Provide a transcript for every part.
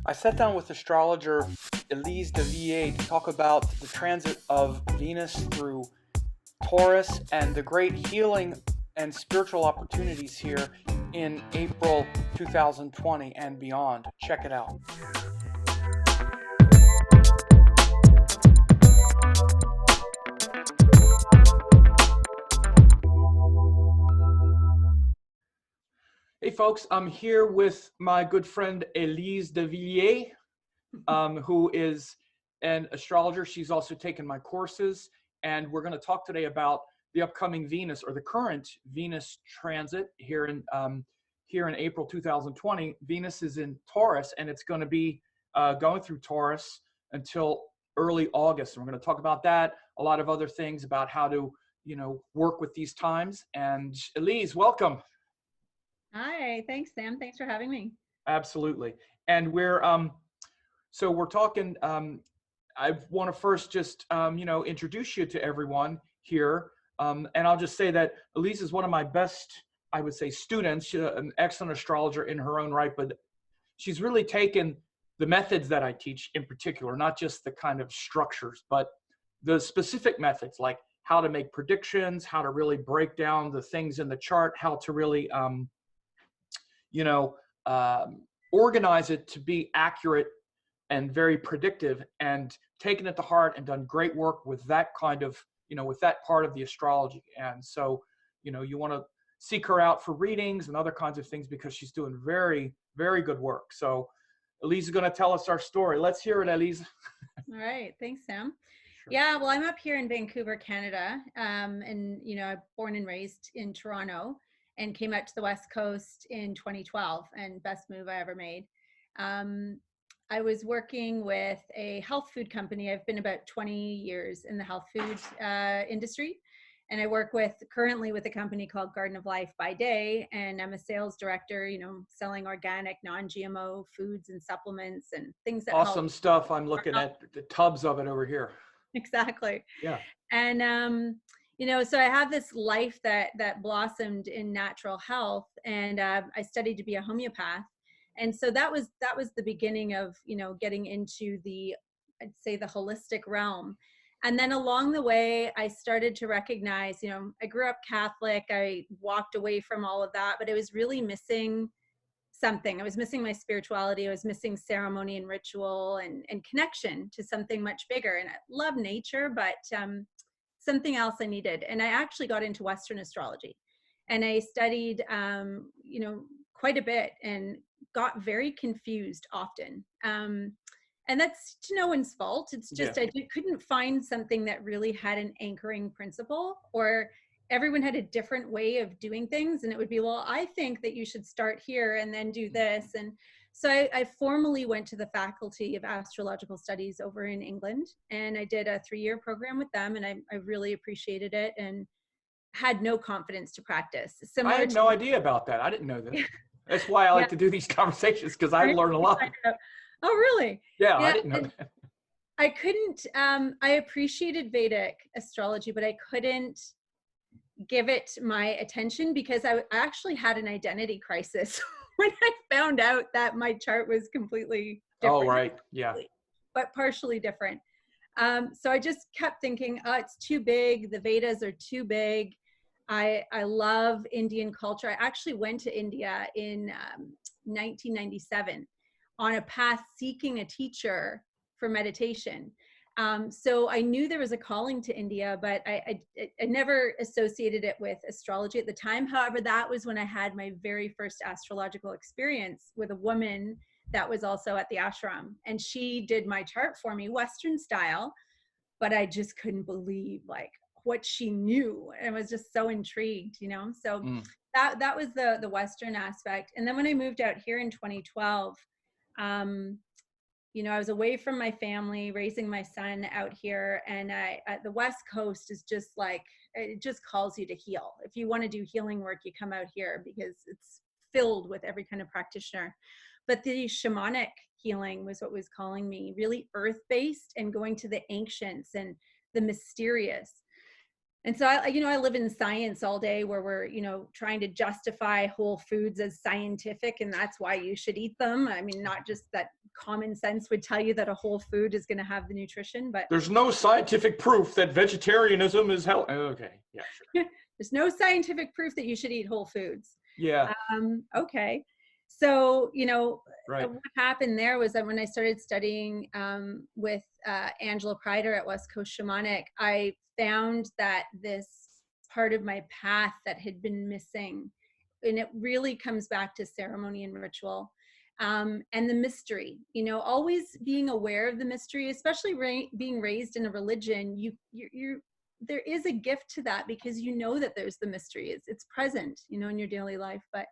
I sat down with astrologer Elise de Villiers to talk about the transit of Venus through Taurus and the great healing and spiritual opportunities here in April 2020 and beyond. Check it out. Hey folks, I'm here with my good friend Elise de Villiers, who is an astrologer. She's also taken my courses, and we're going to talk today about the upcoming Venus, or the current Venus transit here in April 2020. Venus is in Taurus, and it's going to be going through Taurus until early August. And we're going to talk about that, a lot of other things about how to, work with these times. And Elise, welcome. Hi, thanks, Sam. Thanks for having me. Absolutely. And we're talking, I want to first just, introduce you to everyone here. And I'll just say that Elise is one of my best, I would say, students. She's an excellent astrologer in her own right, but she's really taken the methods that I teach in particular, not just the kind of structures, but the specific methods, like how to make predictions, how to really break down the things in the chart, how to really, organize it to be accurate and very predictive, and taken it to heart and done great work with that kind of, with that part of the astrology. And so, you want to seek her out for readings and other kinds of things because she's doing very, very good work. So Elise is going to tell us our story. Let's hear it, Elise. All right. Thanks, Sam. Sure. Yeah, well, I'm up here in Vancouver, Canada. I'm born and raised in Toronto and came out to the West Coast in 2012, and best move I ever made. I was working with a health food company. I've been about 20 years in the health food industry, and I work currently with a company called Garden of Life by day, and I'm a sales director, selling organic, non-GMO foods and supplements and things that awesome help. Stuff. I'm looking at the tubs of it over here. Exactly. Yeah. And so I have this life that blossomed in natural health, and I studied to be a homeopath. And so that was the beginning of, getting into I'd say the holistic realm. And then along the way, I started to recognize, I grew up Catholic. I walked away from all of that, but I was really missing something. I was missing my spirituality. I was missing ceremony and ritual and connection to something much bigger. And I love nature, but something else I needed. And I actually got into Western astrology, and I studied, quite a bit, and got very confused often. And that's to no one's fault. It's just, I couldn't find something that really had an anchoring principle, or everyone had a different way of doing things. And it would be, well, I think that you should start here and then do this. And so I formally went to the Faculty of Astrological Studies over in England, and I did a 3-year program with them, and I really appreciated it and had no confidence to practice. I had no idea about that. I didn't know that. That's why I like to do these conversations, because I learn a lot. Oh, really? Yeah, I didn't know that. I couldn't, I appreciated Vedic astrology, but I couldn't give it my attention because I actually had an identity crisis when I found out that my chart was completely different. Oh, right. Yeah. But partially different. So I just kept thinking, oh, it's too big. The Vedas are too big. I love Indian culture. I actually went to India in 1997 on a path seeking a teacher for meditation. So I knew there was a calling to India, but I never associated it with astrology at the time. However, that was when I had my very first astrological experience with a woman that was also at the ashram. And she did my chart for me, Western style, but I just couldn't believe what she knew. I was just so intrigued, So that was the Western aspect. And then when I moved out here in 2012, I was away from my family, raising my son out here, and the West Coast is just it just calls you to heal. If you want to do healing work, you come out here because it's filled with every kind of practitioner. But the shamanic healing was what was calling me, really earth-based and going to the ancients and the mysterious. And so I live in science all day, where we're, trying to justify whole foods as scientific, and that's why you should eat them. I mean, not just that common sense would tell you that a whole food is going to have the nutrition, but there's no scientific proof that vegetarianism is healthy. Okay, yeah, sure. there's no scientific proof that you should eat whole foods. Yeah. Okay. So, Right. what happened there was that when I started studying with Angela Kreider at West Coast Shamanic, I found that this part of my path that had been missing, and it really comes back to ceremony and ritual, and the mystery, always being aware of the mystery, especially being raised in a religion, you're there is a gift to that, because that there's the mystery. It's present, in your daily life. But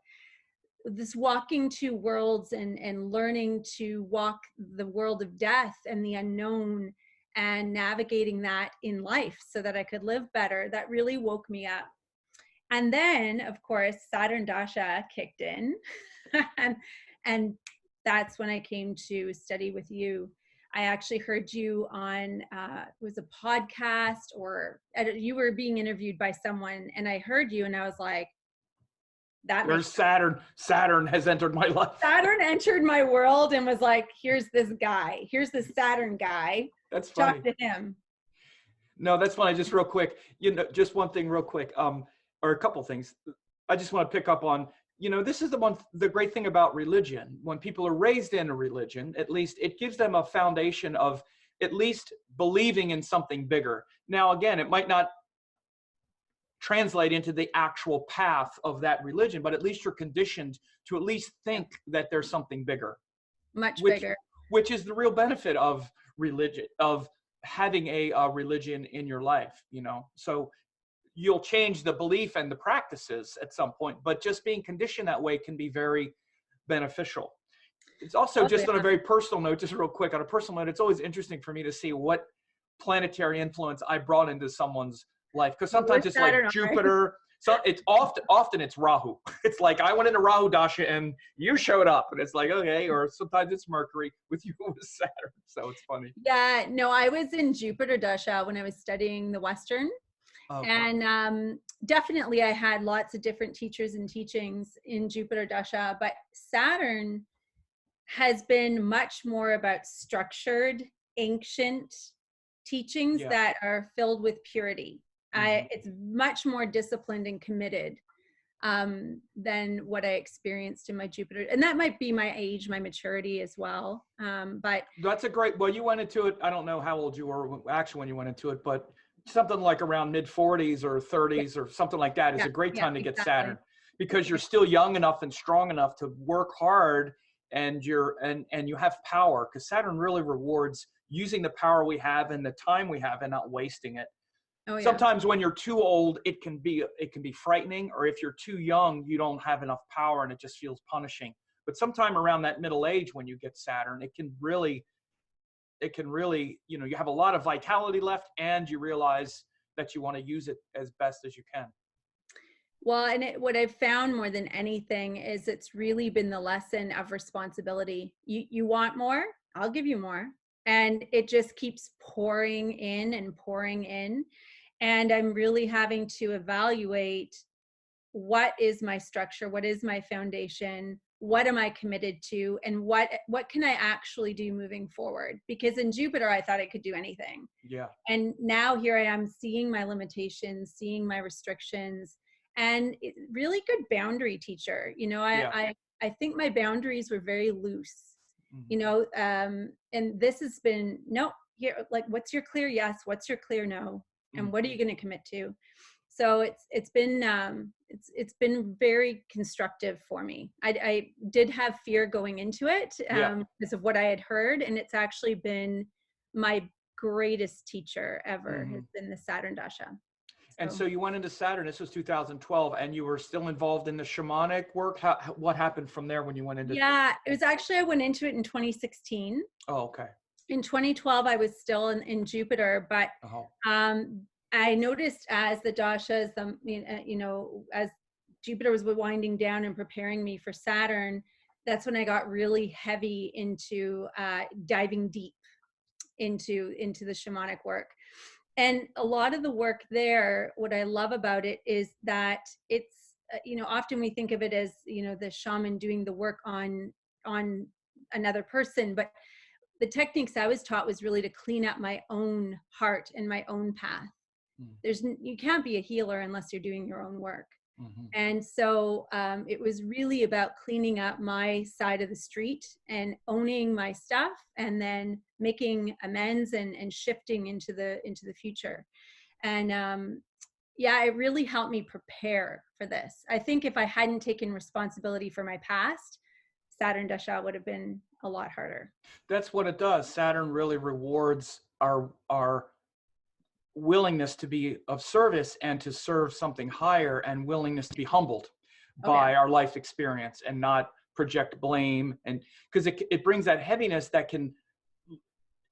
this walking to worlds and learning to walk the world of death and the unknown and navigating that in life so that I could live better, that really woke me up. And then, of course, Saturn Dasha kicked in. and that's when I came to study with you. I actually heard you on, it was a podcast, or you were being interviewed by someone, and I heard you and I was like, there's Saturn. Saturn has entered my life. Saturn entered my world and was like, here's this guy. Here's this Saturn guy. That's funny. Talk to him. No, that's funny. Just real quick, just one thing real quick, or a couple things. I just want to pick up on, this is the great thing about religion. When people are raised in a religion, at least it gives them a foundation of at least believing in something bigger. Now, again, it might not translate into the actual path of that religion, but at least you're conditioned to at least think that there's something bigger. Much bigger. Which is the real benefit of religion, of having a religion in your life, So you'll change the belief and the practices at some point, but just being conditioned that way can be very beneficial. It's also just on a very personal note, just real quick, on a personal note, it's always interesting for me to see what planetary influence I brought into someone's life, because sometimes it's like Jupiter, so it's often it's Rahu. It's like I went into Rahu Dasha and you showed up, and it's like, okay. Or sometimes it's Mercury. With you it was Saturn, so it's funny. Yeah, no, I was in Jupiter Dasha when I was studying the Western. Okay. And definitely I had lots of different teachers and teachings in Jupiter Dasha, but Saturn has been much more about structured, ancient teachings that are filled with purity. It's much more disciplined and committed than what I experienced in my Jupiter. And that might be my age, my maturity as well. But that's well, you went into it, I don't know how old you were actually when you went into it, but something like around mid 40s or 30s or something like that is a great time to get Saturn, because you're still young enough and strong enough to work hard, and you have power, because Saturn really rewards using the power we have and the time we have and not wasting it. Oh, yeah. Sometimes when you're too old, it can be frightening, or if you're too young, you don't have enough power and it just feels punishing. But sometime around that middle age, when you get Saturn, it can really, you have a lot of vitality left, and you realize that you want to use it as best as you can. Well, and what I've found more than anything is it's really been the lesson of responsibility. You want more? I'll give you more. And it just keeps pouring in and pouring in. And I'm really having to evaluate, what is my structure? What is my foundation? What am I committed to? And what can I actually do moving forward? Because in Jupiter, I thought I could do anything. Yeah. And now here I am, seeing my limitations, seeing my restrictions, and really good boundary teacher. I think my boundaries were very loose. And this has been, here, like, what's your clear yes, what's your clear no, and what are you going to commit to? So it's been very constructive for me. I did have fear going into it because of what I had heard, and it's actually been my greatest teacher ever has been the Saturn Dasha. And so you went into Saturn, this was 2012, and you were still involved in the shamanic work. What happened from there when you went into? Yeah, it was actually, I went into it in 2016. Oh, okay. In 2012, I was still in Jupiter, but I noticed as the dashas, as Jupiter was winding down and preparing me for Saturn, that's when I got really heavy into diving deep into the shamanic work. And a lot of the work there, what I love about it is that it's, often we think of it as, the shaman doing the work on another person. But the techniques I was taught was really to clean up my own heart and my own path. You can't be a healer unless you're doing your own work. Mm-hmm. And so it was really about cleaning up my side of the street and owning my stuff, and then making amends and shifting into the future. And yeah, it really helped me prepare for this. I think if I hadn't taken responsibility for my past, Saturn Dasha would have been a lot harder. That's what it does. Saturn really rewards our willingness to be of service and to serve something higher, and willingness to be humbled by our life experience and not project blame. And because it brings that heaviness that can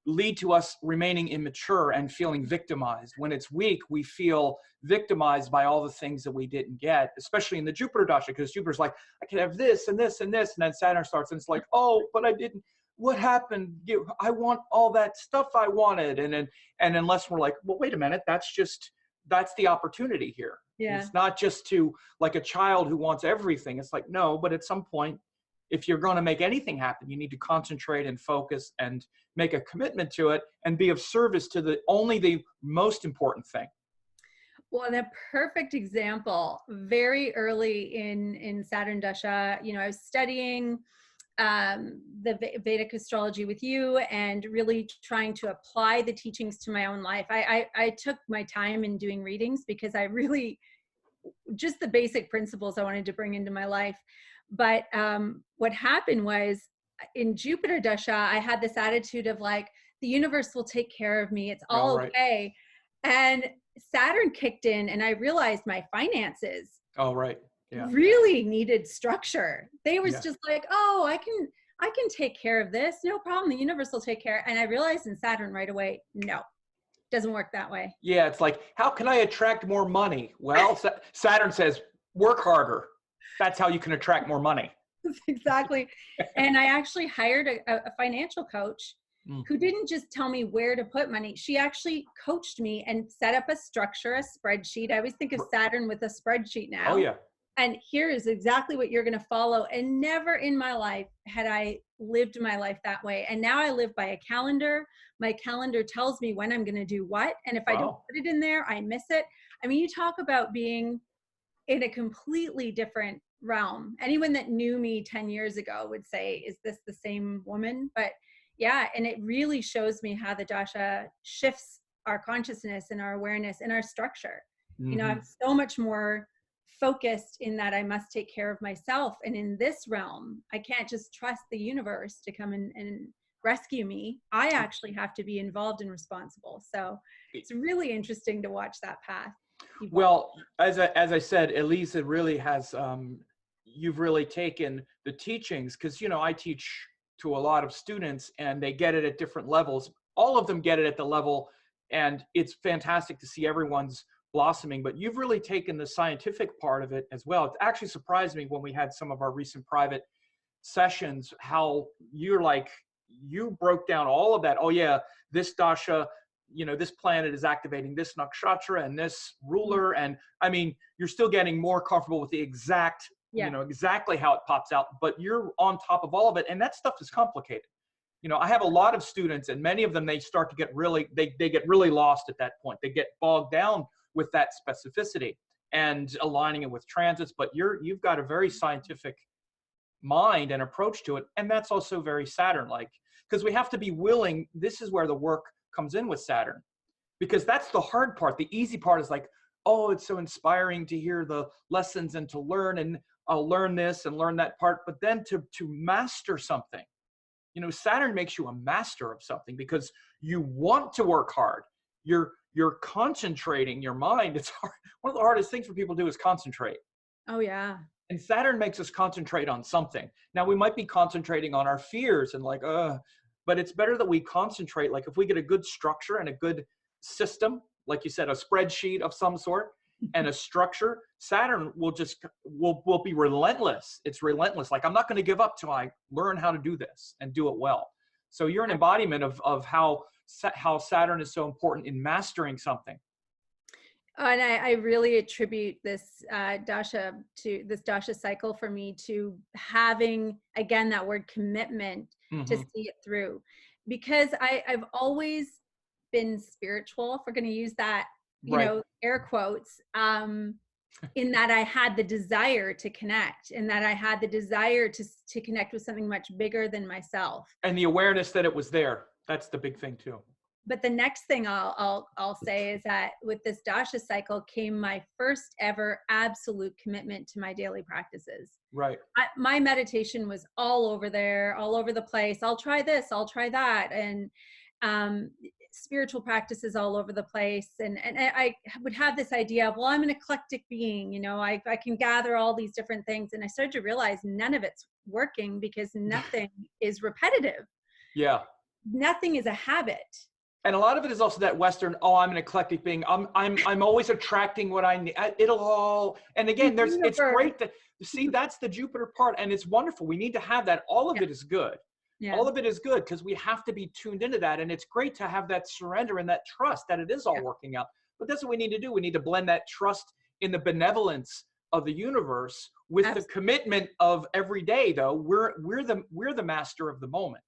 lead to us remaining immature and feeling victimized. When it's weak, we feel victimized by all the things that we didn't get, especially in the Jupiter Dasha, because Jupiter's like, I can have this and this and this. And then Saturn starts and it's like, oh, but I didn't. What happened? I want all that stuff I wanted. And unless we're like, well, wait a minute, that's the opportunity here. Yeah. It's not just to like a child who wants everything. It's like, no, but at some point, if you're going to make anything happen, you need to concentrate and focus and make a commitment to it and be of service to only the most important thing. Well, and a perfect example, very early in Saturn Dasha, I was studying the Vedic astrology with you and really trying to apply the teachings to my own life. I took my time in doing readings because I really, just the basic principles I wanted to bring into my life. But what happened was in Jupiter Dasha, I had this attitude of like, the universe will take care of me. It's all okay. And Saturn kicked in and I realized my finances really needed structure. They was just like, oh, I can take care of this. No problem. The universe will take care. And I realized in Saturn right away, no, doesn't work that way. Yeah. It's like, how can I attract more money? Well, Saturn says, work harder. That's how you can attract more money. Exactly. And I actually hired a financial coach who didn't just tell me where to put money. She actually coached me and set up a structure, a spreadsheet. I always think of Saturn with a spreadsheet now. Oh, yeah. And here is exactly what you're going to follow. And never in my life had I lived my life that way. And now I live by a calendar. My calendar tells me when I'm going to do what. And if I don't put it in there, I miss it. I mean, you talk about being in a completely different realm. Anyone that knew me 10 years ago would say, is this the same woman? But yeah, and it really shows me how the Dasha shifts our consciousness and our awareness and our structure. Mm-hmm. I'm so much more focused in that I must take care of myself. And in this realm, I can't just trust the universe to come and rescue me. I actually have to be involved and responsible. So it's really interesting to watch that path evolve. Well, as I said, Elise really has, you've really taken the teachings, because, I teach to a lot of students and they get it at different levels. All of them get it at the level, and it's fantastic to see everyone's blossoming, but you've really taken the scientific part of it as well. It actually surprised me when we had some of our recent private sessions, how you broke down all of that. Oh yeah, this Dasha, this planet is activating this nakshatra and this ruler. And I mean, you're still getting more comfortable with the exact, exactly how it pops out, but you're on top of all of it. And that stuff is complicated. I have a lot of students, and many of them, they start to get they get really lost at that point. They get bogged down with that specificity and aligning it with transits, but you've got a very scientific mind and approach to it. And that's also very Saturn-like, because we have to be willing. This is where the work comes in with Saturn, because that's the hard part. The easy part is like, oh, it's so inspiring to hear the lessons and to learn, and I'll learn this and learn that part. But then to master something, Saturn makes you a master of something because you want to work hard. You're concentrating your mind. It's hard. One of the hardest things for people to do is concentrate. Oh yeah. And Saturn makes us concentrate on something. Now we might be concentrating on our fears and but it's better that we concentrate. Like if we get a good structure and a good system, like you said, a spreadsheet of some sort and a structure, Saturn will be relentless. It's relentless. Like, I'm not going to give up till I learn how to do this and do it well. So you're an embodiment of how Saturn is so important in mastering something. And I really attribute this Dasha cycle for me to having, again, that word commitment to Hmm. see it through, because I've always been spiritual, if we're going to use that, Right. air quotes, in that I had the desire to connect, and that I had the desire to connect with something much bigger than myself. And the awareness that it was there. That's the big thing too. But the next thing I'll say is that with this dasha cycle came my first ever absolute commitment to my daily practices. Right. My meditation was all over there, all over the place. I'll try this, I'll try that, and spiritual practices all over the place. And I would have this idea of, well, I'm an eclectic being, I can gather all these different things. And I started to realize none of it's working, because nothing is repetitive. Yeah. Nothing is a habit. And a lot of it is also that Western, oh, I'm an eclectic being. I'm always attracting what I need. It'll all, and again, it's great that, see, that's the Jupiter part, and it's wonderful. We need to have that. All of it is good. Yeah. All of it is good, because we have to be tuned into that. And it's great to have that surrender and that trust that it is all working out. But that's what we need to do. We need to blend that trust in the benevolence of the universe with the commitment of every day, though. We're the master of the moment.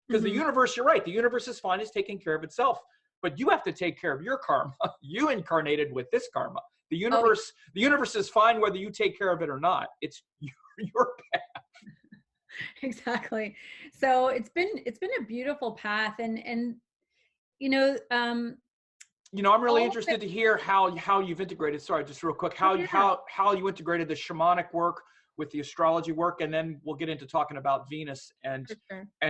Because the universe, you're right, the universe is fine, it's taking care of itself. But you have to take care of your karma. You incarnated with this karma. The universe is fine whether you take care of it or not. It's your path. Exactly. So it's been a beautiful path, and I'm really interested to hear how you've integrated. Sorry, just real quick, how you integrated the shamanic work with the astrology work, and then we'll get into talking about Venus and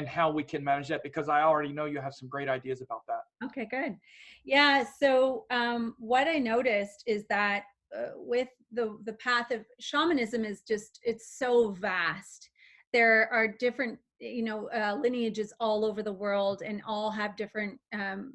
how we can manage that, because I already know you have some great ideas about that. Okay, good. Yeah. So what I noticed is that with the path of shamanism is just, it's so vast. There are different lineages all over the world, and all have different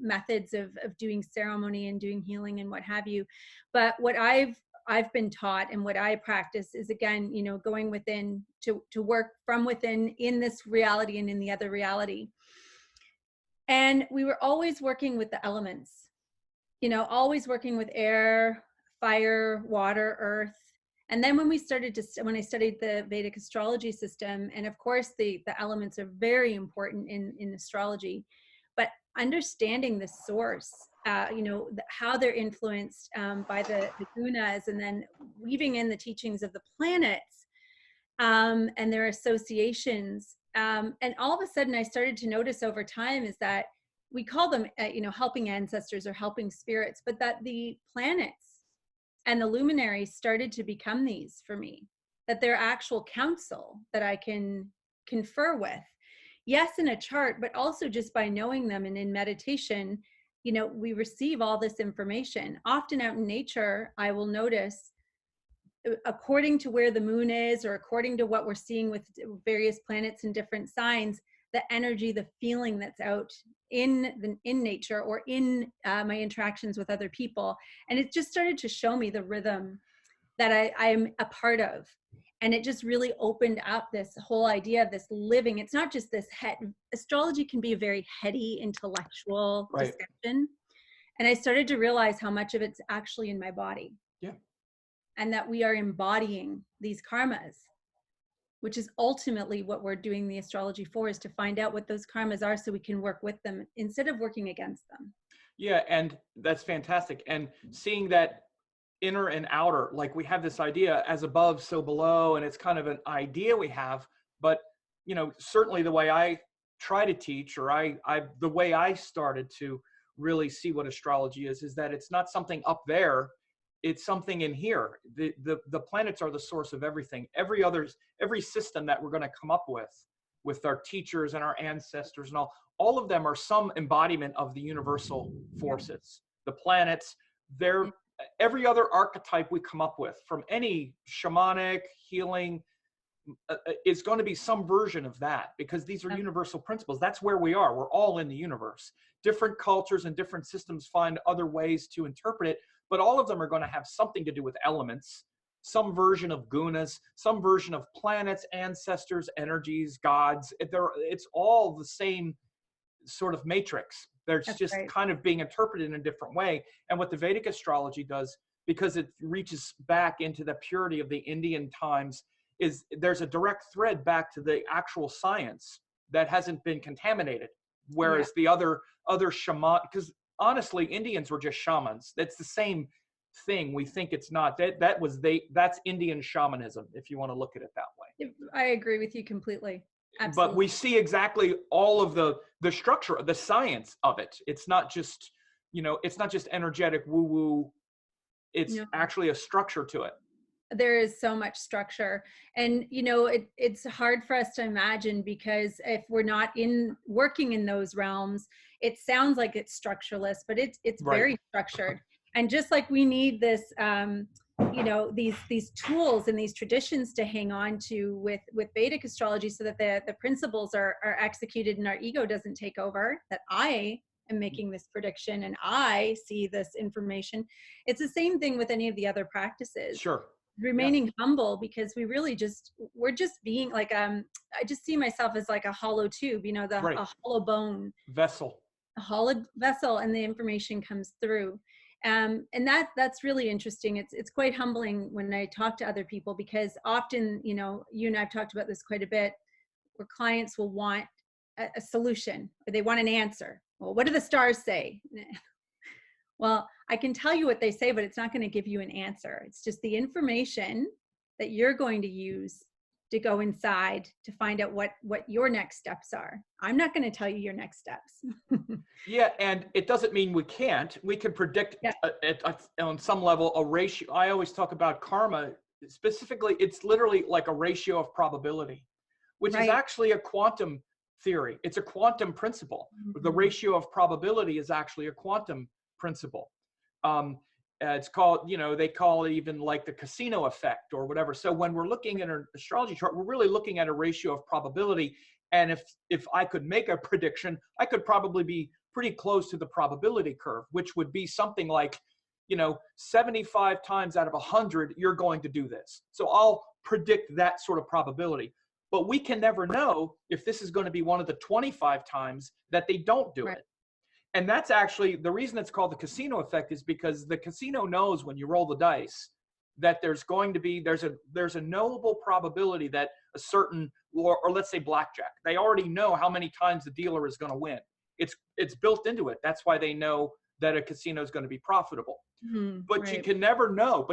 methods of doing ceremony and doing healing and what have you. But what I've been taught and what I practice is, again, going within to work from within in this reality and in the other reality. And we were always working with the elements, always working with air, fire, water, earth. And then when I studied the Vedic astrology system, and of course the elements are very important in astrology, but understanding the source, how they're influenced by the gunas, and then weaving in the teachings of the planets and their associations. And all of a sudden I started to notice over time is that we call them, helping ancestors or helping spirits, but that the planets and the luminaries started to become these for me, that they're actual counsel that I can confer with. Yes, in a chart, but also just by knowing them and in meditation, we receive all this information. Often out in nature, I will notice, according to where the moon is, or according to what we're seeing with various planets and different signs, the energy, the feeling that's out in nature, or in my interactions with other people. And it just started to show me the rhythm that I am a part of. And it just really opened up this whole idea of this living. It's not just this astrology can be a very heady, intellectual discussion. And I started to realize how much of it's actually in my body. Yeah. And that we are embodying these karmas, which is ultimately what we're doing the astrology for, is to find out what those karmas are so we can work with them instead of working against them. Yeah, and that's fantastic. And seeing that inner and outer, like we have this idea as above, so below, and it's kind of an idea we have, but certainly the way I try to teach, or the way I started to really see what astrology is that it's not something up there. It's something in here. The planets are the source of everything. Every system that we're going to come up with our teachers and our ancestors and all of them are some embodiment of the universal forces. The planets, they're every other archetype we come up with, from any shamanic healing, is going to be some version of that, because these are universal principles. That's where we are. We're all in the universe. Different cultures and different systems find other ways to interpret it, but all of them are going to have something to do with elements, some version of gunas, some version of planets, ancestors, energies, gods. It's all the same sort of matrix. They're just kind of being interpreted in a different way. And what the Vedic astrology does, because it reaches back into the purity of the Indian times, is there's a direct thread back to the actual science that hasn't been contaminated. Whereas the other shaman, because honestly, Indians were just shamans. That's the same thing. We think it's not. That's Indian shamanism, if you want to look at it that way. I agree with you completely. But we see exactly all of the structure, the science of it. It's not just, it's not just energetic woo-woo. It's actually a structure to it. There is so much structure, and it's hard for us to imagine, because if we're not working in those realms, it sounds like it's structureless, but it's very structured. And just like we need this these tools and these traditions to hang on to with Vedic astrology, so that the principles are executed and our ego doesn't take over, that I am making this prediction and I see this information. It's the same thing with any of the other practices. Sure. Remaining humble, because we're just being like, I just see myself as like a hollow tube, a hollow bone vessel, a hollow vessel, and the information comes through. And that's really interesting. It's quite humbling when I talk to other people, because often, you and I've talked about this quite a bit, where clients will want a solution, or they want an answer. Well, what do the stars say? Well, I can tell you what they say, but it's not going to give you an answer. It's just the information that you're going to use to go inside to find out what your next steps are. I'm not going to tell you your next steps. Yeah, and it doesn't mean we can't. We can predict on some level a ratio. I always talk about karma. Specifically, it's literally like a ratio of probability, which is actually a quantum theory. It's a quantum principle. Mm-hmm. The ratio of probability is actually a quantum principle. It's called, they call it even like the casino effect or whatever. So when we're looking at an astrology chart, we're really looking at a ratio of probability. And if I could make a prediction, I could probably be pretty close to the probability curve, which would be something like, 75 times out of 100, you're going to do this. So I'll predict that sort of probability. But we can never know if this is going to be one of the 25 times that they don't do it. And that's actually the reason it's called the casino effect, is because the casino knows when you roll the dice that there's a knowable probability that a certain, or let's say blackjack, they already know how many times the dealer is going to win. It's built into it. That's why they know that a casino is going to be profitable. But you can never know,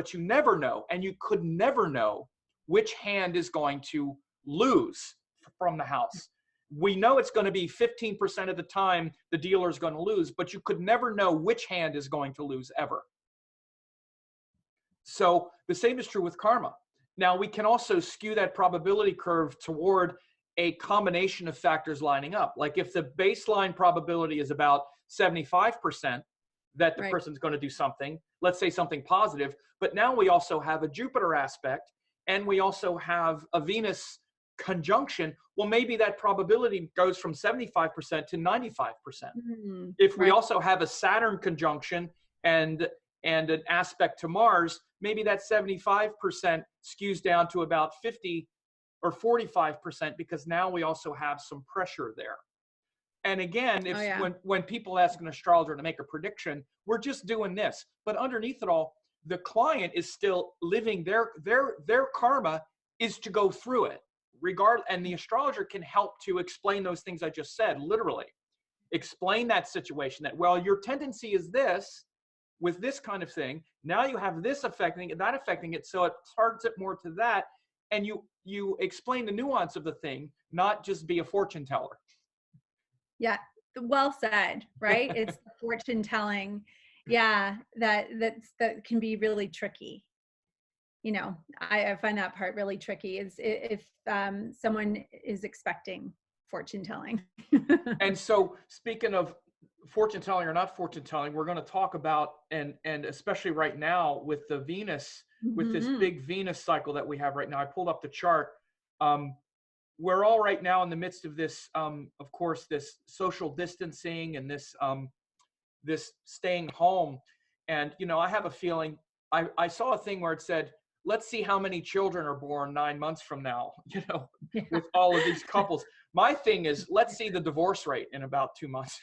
and you could never know which hand is going to lose from the house. We know it's going to be 15% of the time the dealer is going to lose, but you could never know which hand is going to lose ever. So the same is true with karma. Now, we can also skew that probability curve toward a combination of factors lining up. Like if the baseline probability is about 75% that the person's going to do something, let's say something positive, but now we also have a Jupiter aspect, and we also have a Venus conjunction. Well, maybe that probability goes from 75% to 95%. If we also have a Saturn conjunction and an aspect to Mars, maybe that 75% skews down to about 50 or 45%, because now we also have some pressure there. And again, when people ask an astrologer to make a prediction, we're just doing this. But underneath it all, the client is still living their karma is to go through it. And the astrologer can help to explain those things I just said, literally. Explain that situation, that, well, your tendency is this with this kind of thing. Now you have this affecting it, that affecting it, so it targets it more to that. And you explain the nuance of the thing, not just be a fortune teller. Yeah, well said, right? It's the fortune telling. Yeah, that can be really tricky. I find that part really tricky, is if someone is expecting fortune telling. And so, speaking of fortune telling or not fortune telling, we're going to talk about, and especially right now with the Venus, with this big Venus cycle that we have right now. I pulled up the chart. We're all right now in the midst of this, of course, this social distancing and this staying home. And, I have a feeling, I saw a thing where it said, let's see how many children are born 9 months from now, with all of these couples. My thing is, let's see the divorce rate in about 2 months.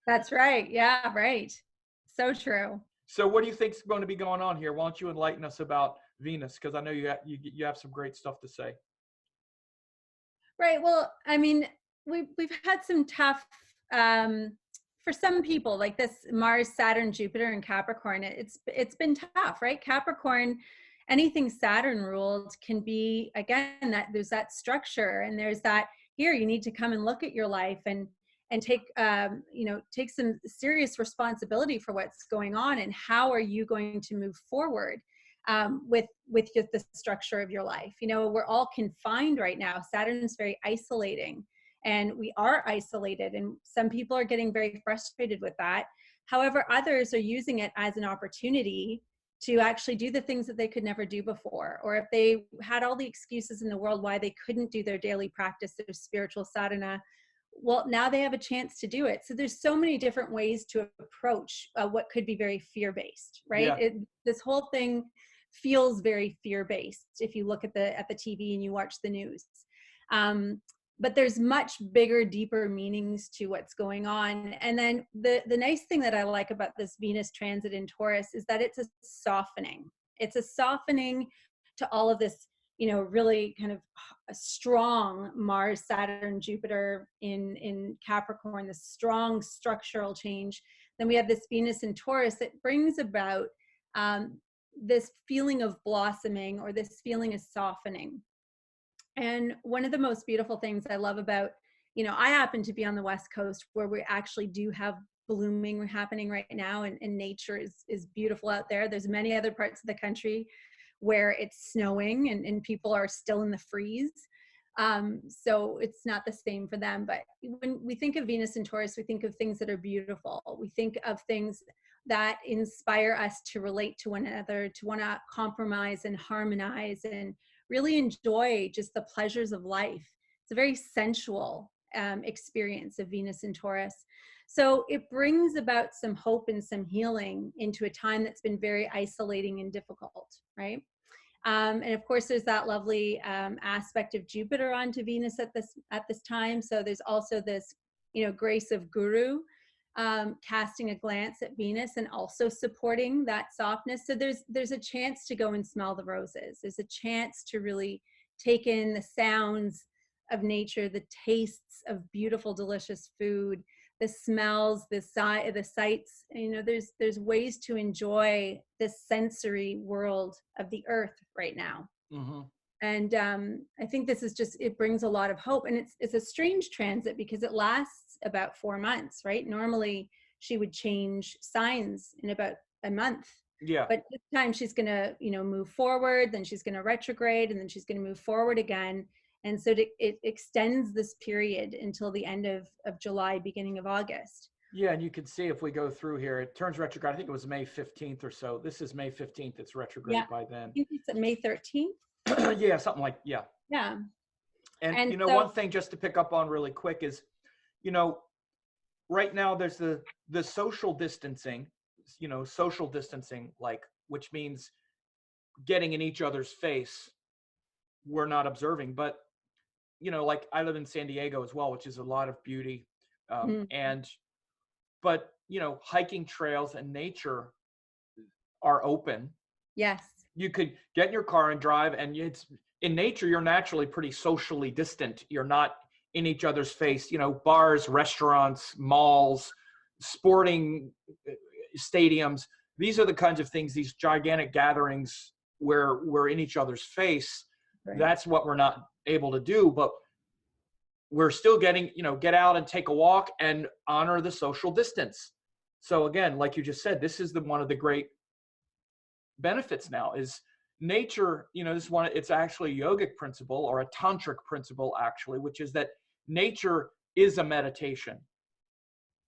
That's right. Yeah, right. So true. So what do you think is going to be going on here? Why don't you enlighten us about Venus? Because I know you have some great stuff to say. Right. Well, I mean, we've had some tough, for some people, like this Mars, Saturn, Jupiter, and Capricorn. It's been tough, right? Capricorn, anything Saturn ruled can be, again, that there's that structure, and there's that, here you need to come and look at your life and take take some serious responsibility for what's going on, and how are you going to move forward with the structure of your life. We're all confined right now. Saturn's very isolating, and we are isolated, and some people are getting very frustrated with that. However, others are using it as an opportunity to actually do the things that they could never do before, or if they had all the excuses in the world why they couldn't do their daily practice of spiritual sadhana, well, now they have a chance to do it. So there's so many different ways to approach what could be very fear-based, right? Yeah. This whole thing feels very fear-based if you look at the TV and you watch the news. But there's much bigger, deeper meanings to what's going on. And then the nice thing that I like about this Venus transit in Taurus is that it's a softening. It's a softening to all of this, really kind of a strong Mars, Saturn, Jupiter in Capricorn, this strong structural change. Then we have this Venus in Taurus that brings about this feeling of blossoming, or this feeling of softening. And one of the most beautiful things I love about, I happen to be on the West Coast, where we actually do have blooming happening right now, and nature is beautiful out there. There's many other parts of the country where it's snowing and people are still in the freeze. So it's not the same for them. But when we think of Venus and Taurus, we think of things that are beautiful. We think of things that inspire us to relate to one another, to want to compromise and harmonize and really enjoy just the pleasures of life. It's a very sensual experience of Venus and Taurus. So it brings about some hope and some healing into a time that's been very isolating and difficult, right? And of course, there's that lovely aspect of Jupiter onto Venus at this time. So there's also this, grace of Guru casting a glance at Venus and also supporting that softness. So there's a chance to go and smell the roses. There's a chance to really take in the sounds of nature, the tastes of beautiful, delicious food, the smells, the sights. There's ways to enjoy this sensory world of the earth right now. Mm-hmm. And I think this is it brings a lot of hope. And it's a strange transit because it lasts about 4 months, right? Normally she would change signs in about a month. Yeah. But this time she's going to, move forward, then she's going to retrograde, and then she's going to move forward again. And so it extends this period until the end of July, beginning of August. Yeah, and you can see if we go through here, it turns retrograde. I think it was May 15th or so. This is May 15th. It's retrograde by then. I think it's at May 13th. Yeah, something like, yeah. Yeah. And so, one thing just to pick up on really quick is, right now there's the social distancing, which means getting in each other's face. We're not observing, but like I live in San Diego as well, which is a lot of beauty. But hiking trails and nature are open. Yes. You could get in your car and drive, and in nature, you're naturally pretty socially distant. You're not in each other's face, bars, restaurants, malls, sporting stadiums. These are the kinds of things, these gigantic gatherings where we're in each other's face. Right. That's what we're not able to do, but we're still getting, get out and take a walk and honor the social distance. So again, like you just said, this is one of the great benefits now is nature, it's actually a yogic principle or a tantric principle actually, which is that nature is a meditation.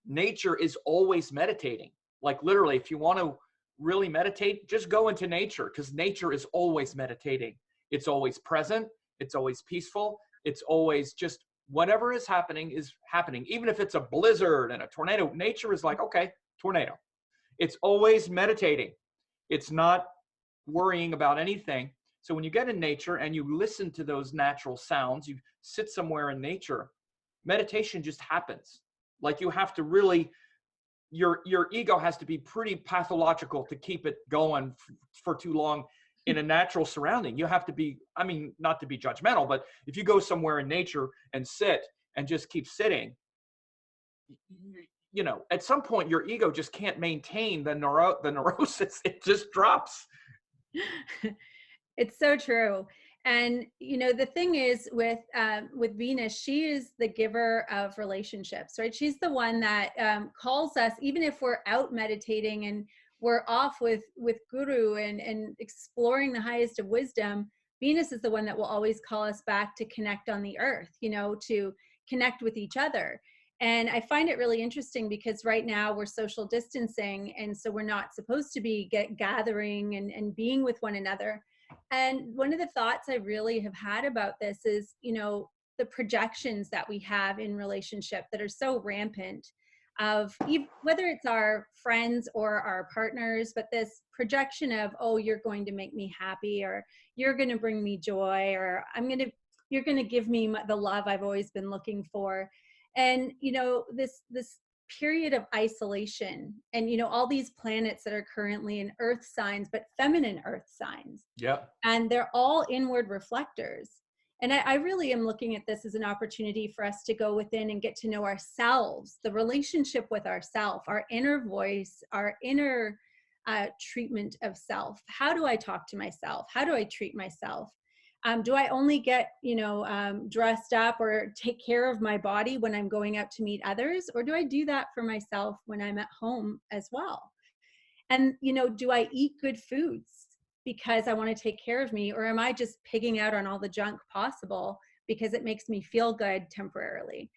Nature is always meditating. Like literally, if you want to really meditate, just go into nature because nature is always meditating. It's always present. It's always peaceful. It's always just whatever is happening. Even if it's a blizzard and a tornado, nature is like, okay, tornado. It's always meditating. It's not worrying about anything. So when you get in nature and you listen to those natural sounds, you sit somewhere in nature, meditation just happens. Like you have to really, your ego has to be pretty pathological to keep it going for too long in a natural surrounding. You have to be, not to be judgmental, but if you go somewhere in nature and sit, and just keep sitting, you know, at some point your ego just can't maintain the neurosis. It just drops. It's so true. And you know, the thing is with Venus, she is the giver of relationships, right? She's the one that calls us, even if we're out meditating and we're off with guru and exploring the highest of wisdom. Venus is the one that will always call us back to connect on the earth, you know, to connect with each other. And I find it really interesting because right now we're social distancing, and so we're not supposed to be gathering and being with one another. And one of the thoughts I really have had about this is, you know, the projections that we have in relationship that are so rampant of whether it's our friends or our partners, but this projection of, oh, you're going to make me happy, or you're going to bring me joy, or you're going to give me the love I've always been looking for. And, you know, this period of isolation, and, you know, all these planets that are currently in earth signs, but feminine earth signs. Yeah. And they're all inward reflectors. And I really am looking at this as an opportunity for us to go within and get to know ourselves, the relationship with ourself, our inner voice, our inner treatment of self. How do I talk to myself? How do I treat myself? Do I only get, you know, dressed up or take care of my body when I'm going out to meet others? Or do I do that for myself when I'm at home as well? And, you know, do I eat good foods because I want to take care of me? Or am I just pigging out on all the junk possible because it makes me feel good temporarily?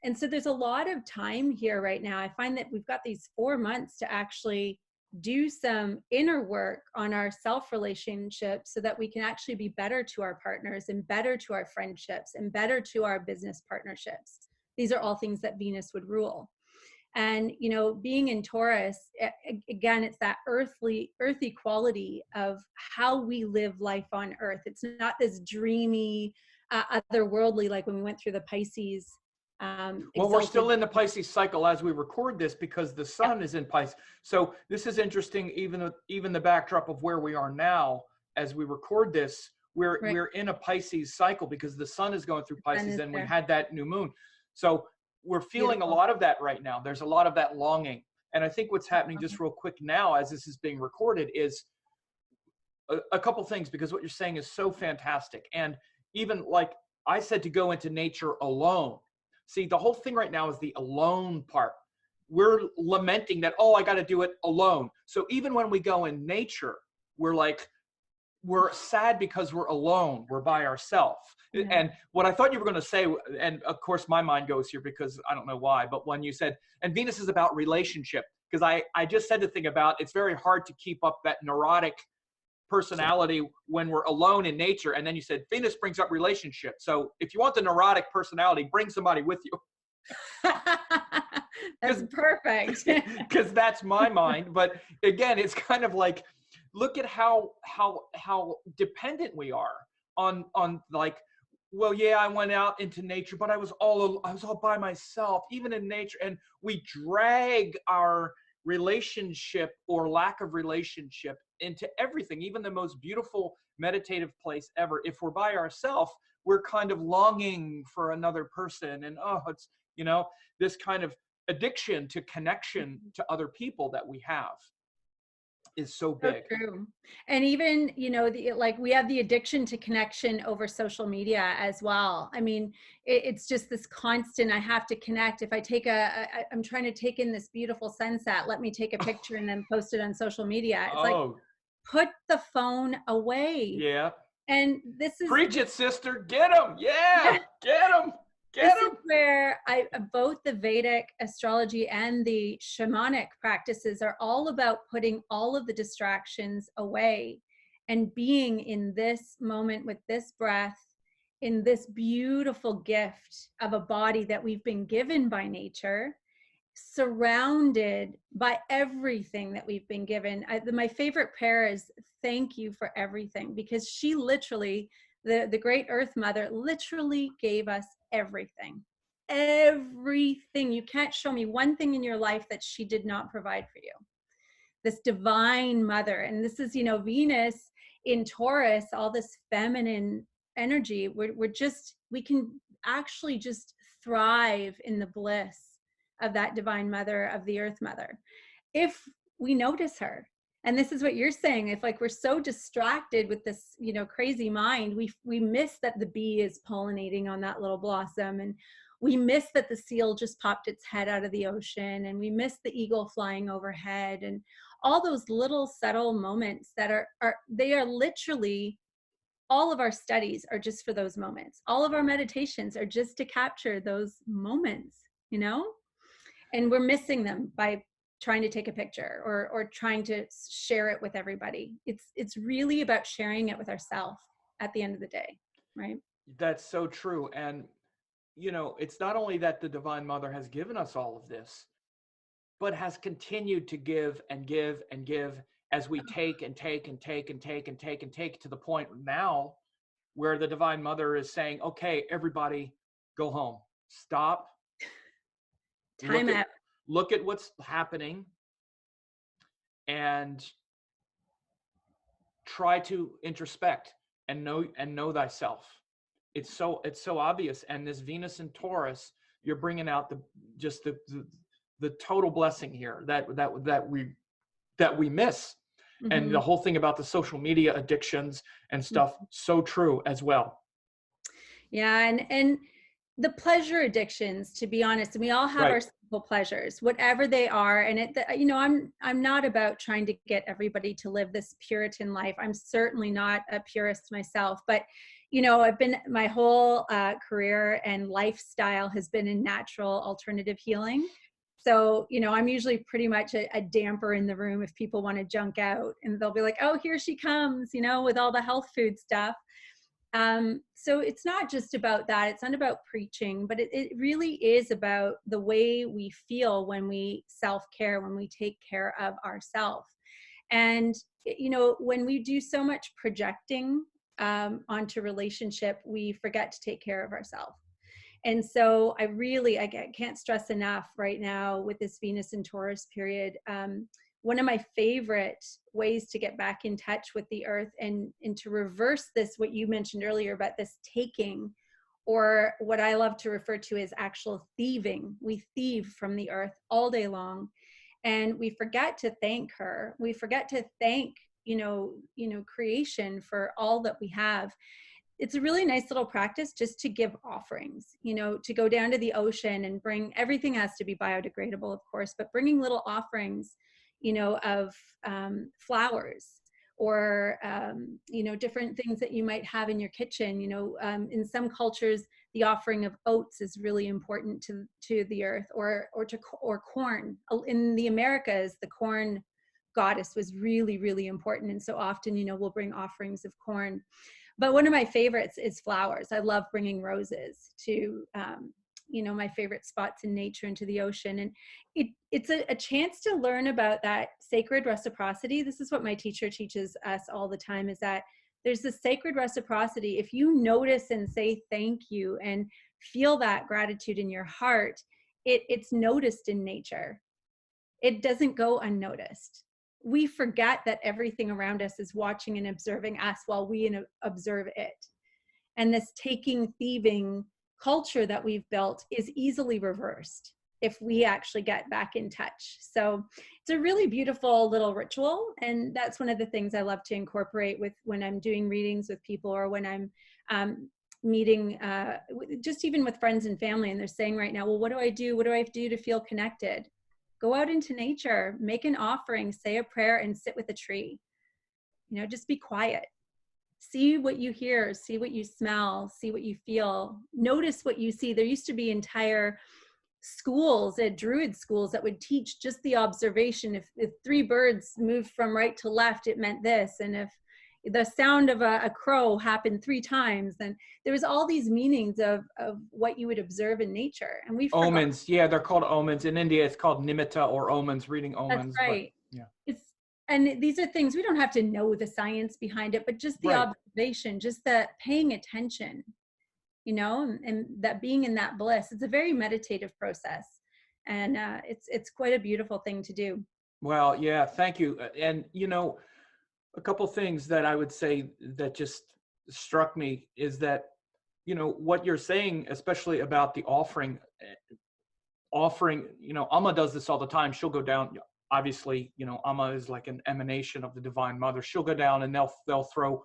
And so there's a lot of time here right now. I find that we've got these 4 months to actually do some inner work on our self relationships so that we can actually be better to our partners and better to our friendships and better to our business partnerships. These are all things that Venus would rule. And, you know, being in Taurus, again, it's that earthy quality of how we live life on earth. It's not this dreamy, otherworldly, like when we went through the Pisces. Well, we're still in the Pisces cycle as we record this because the sun is in Pisces. So this is interesting, even the backdrop of where we are now as we record this, we're in a Pisces cycle because the sun is going through Pisces and we had that new moon. So we're feeling a lot of that right now. There's a lot of that longing. And I think what's happening just real quick now as this is being recorded is a couple things, because what you're saying is so fantastic. And even like I said, to go into nature alone. See, the whole thing right now is the alone part. We're lamenting that, oh, I got to do it alone. So even when we go in nature, we're sad because we're alone. We're by ourselves. Yeah. And what I thought you were going to say, and of course my mind goes here because I don't know why, but when you said, and Venus is about relationship, because I just said the thing about it's very hard to keep up that neurotic personality when we're alone in nature. And then you said Venus brings up relationship. So if you want the neurotic personality, bring somebody with you. That's perfect. Because that's my mind. But again, it's kind of like, look at how dependent we are on like, well, yeah, I went out into nature, but I was all by myself, even in nature. And we drag our relationship or lack of relationship into everything, even the most beautiful meditative place ever. If we're by ourselves, we're kind of longing for another person. And it's, you know, this kind of addiction to connection to other people that we have is so big. So true. And even, you know, like we have the addiction to connection over social media as well. I mean, it's just this constant, I have to connect. If I take I'm trying to take in this beautiful sunset, let me take a picture and then post it on social media. It's like, put the phone away. Yeah. And this is— Preach it, sister. Get them. Yeah. Get them. This is where both the Vedic astrology and the shamanic practices are all about putting all of the distractions away and being in this moment with this breath, in this beautiful gift of a body that we've been given by nature, surrounded by everything that we've been given. My favorite prayer is thank you for everything, because she literally, the great earth mother, literally gave us everything. You can't show me one thing in your life that she did not provide for you. This divine mother. And this is, you know, Venus in Taurus, all this feminine energy. We can actually just thrive in the bliss of that divine mother, of the earth mother, if we notice her. And this is what you're saying. If like we're so distracted with this, you know, crazy mind, we miss that the bee is pollinating on that little blossom, and we miss that the seal just popped its head out of the ocean, and we miss the eagle flying overhead, and all those little subtle moments that are they are literally, all of our studies are just for those moments. All of our meditations are just to capture those moments, you know, and we're missing them by trying to take a picture or trying to share it with everybody. It's really about sharing it with ourselves at the end of the day, right? That's so true. And, you know, it's not only that the Divine Mother has given us all of this, but has continued to give and give and give as we take and take and take and take and take and take, to the point now where the Divine Mother is saying, okay, everybody go home. Stop. Time out. Look at what's happening and try to introspect and know thyself. It's so obvious. And this Venus in Taurus, you're bringing out the total blessing here that we miss. Mm-hmm. And the whole thing about the social media addictions and stuff, so true as well. Yeah, and the pleasure addictions, to be honest, and we all have Right. our simple pleasures, whatever they are. And you know, I'm not about trying to get everybody to live this Puritan life. I'm certainly not a purist myself, but you know, I've been, my whole career and lifestyle has been in natural alternative healing. So, you know, I'm usually pretty much a damper in the room if people want to junk out, and they'll be like, oh, here she comes, you know, with all the health food stuff. So it's not just about that. It's not about preaching, but it really is about the way we feel when we self-care, when we take care of ourselves. And, you know, when we do so much projecting onto relationship, we forget to take care of ourselves. And so I can't stress enough right now with this Venus and Taurus period. One of my favorite ways to get back in touch with the earth and to reverse this, what you mentioned earlier about this taking, or what I love to refer to as actual thieving. We thieve from the earth all day long, and we forget to thank her. We forget to thank, you know, creation for all that we have. It's a really nice little practice just to give offerings, you know, to go down to the ocean and bring, everything has to be biodegradable, of course, but bringing little offerings, you know, of flowers, or, you know, different things that you might have in your kitchen. You know, in some cultures, the offering of oats is really important to the earth, or corn. In the Americas, the corn goddess was really, really important. And so often, you know, we'll bring offerings of corn. But one of my favorites is flowers. I love bringing roses to, you know, my favorite spots in nature, into the ocean. And it's a chance to learn about that sacred reciprocity. This is what my teacher teaches us all the time, is that there's this sacred reciprocity. If you notice and say thank you and feel that gratitude in your heart, it's noticed in nature. It doesn't go unnoticed. We forget that everything around us is watching and observing us while we observe it. And this taking, thieving culture that we've built is easily reversed if we actually get back in touch. So it's a really beautiful little ritual. And that's one of the things I love to incorporate with when I'm doing readings with people, or when I'm meeting, just even with friends and family, and they're saying right now, well, what do I do? What do I have to do to feel connected? Go out into nature, make an offering, say a prayer, and sit with a tree. You know, just be quiet. See what you hear, see what you smell, see what you feel. Notice what you see. There used to be entire schools, druid schools, that would teach just the observation. If three birds moved from right to left, it meant this. And if the sound of a crow happened 3 times, then there was all these meanings of what you would observe in nature. And we omens, yeah, they're called omens. In India, it's called nimitta, or omens, reading omens. That's right. But, yeah. And these are things, we don't have to know the science behind it, but just the Right. observation, just the paying attention, you know, and that being in that bliss. It's a very meditative process, and it's quite a beautiful thing to do. Well, yeah, thank you. And, you know, a couple things that I would say that just struck me is that you know, what you're saying, especially about the offering, you know, Amma does this all the time. She'll go down, obviously, you know, Amma is like an emanation of the Divine Mother. She'll go down and they'll throw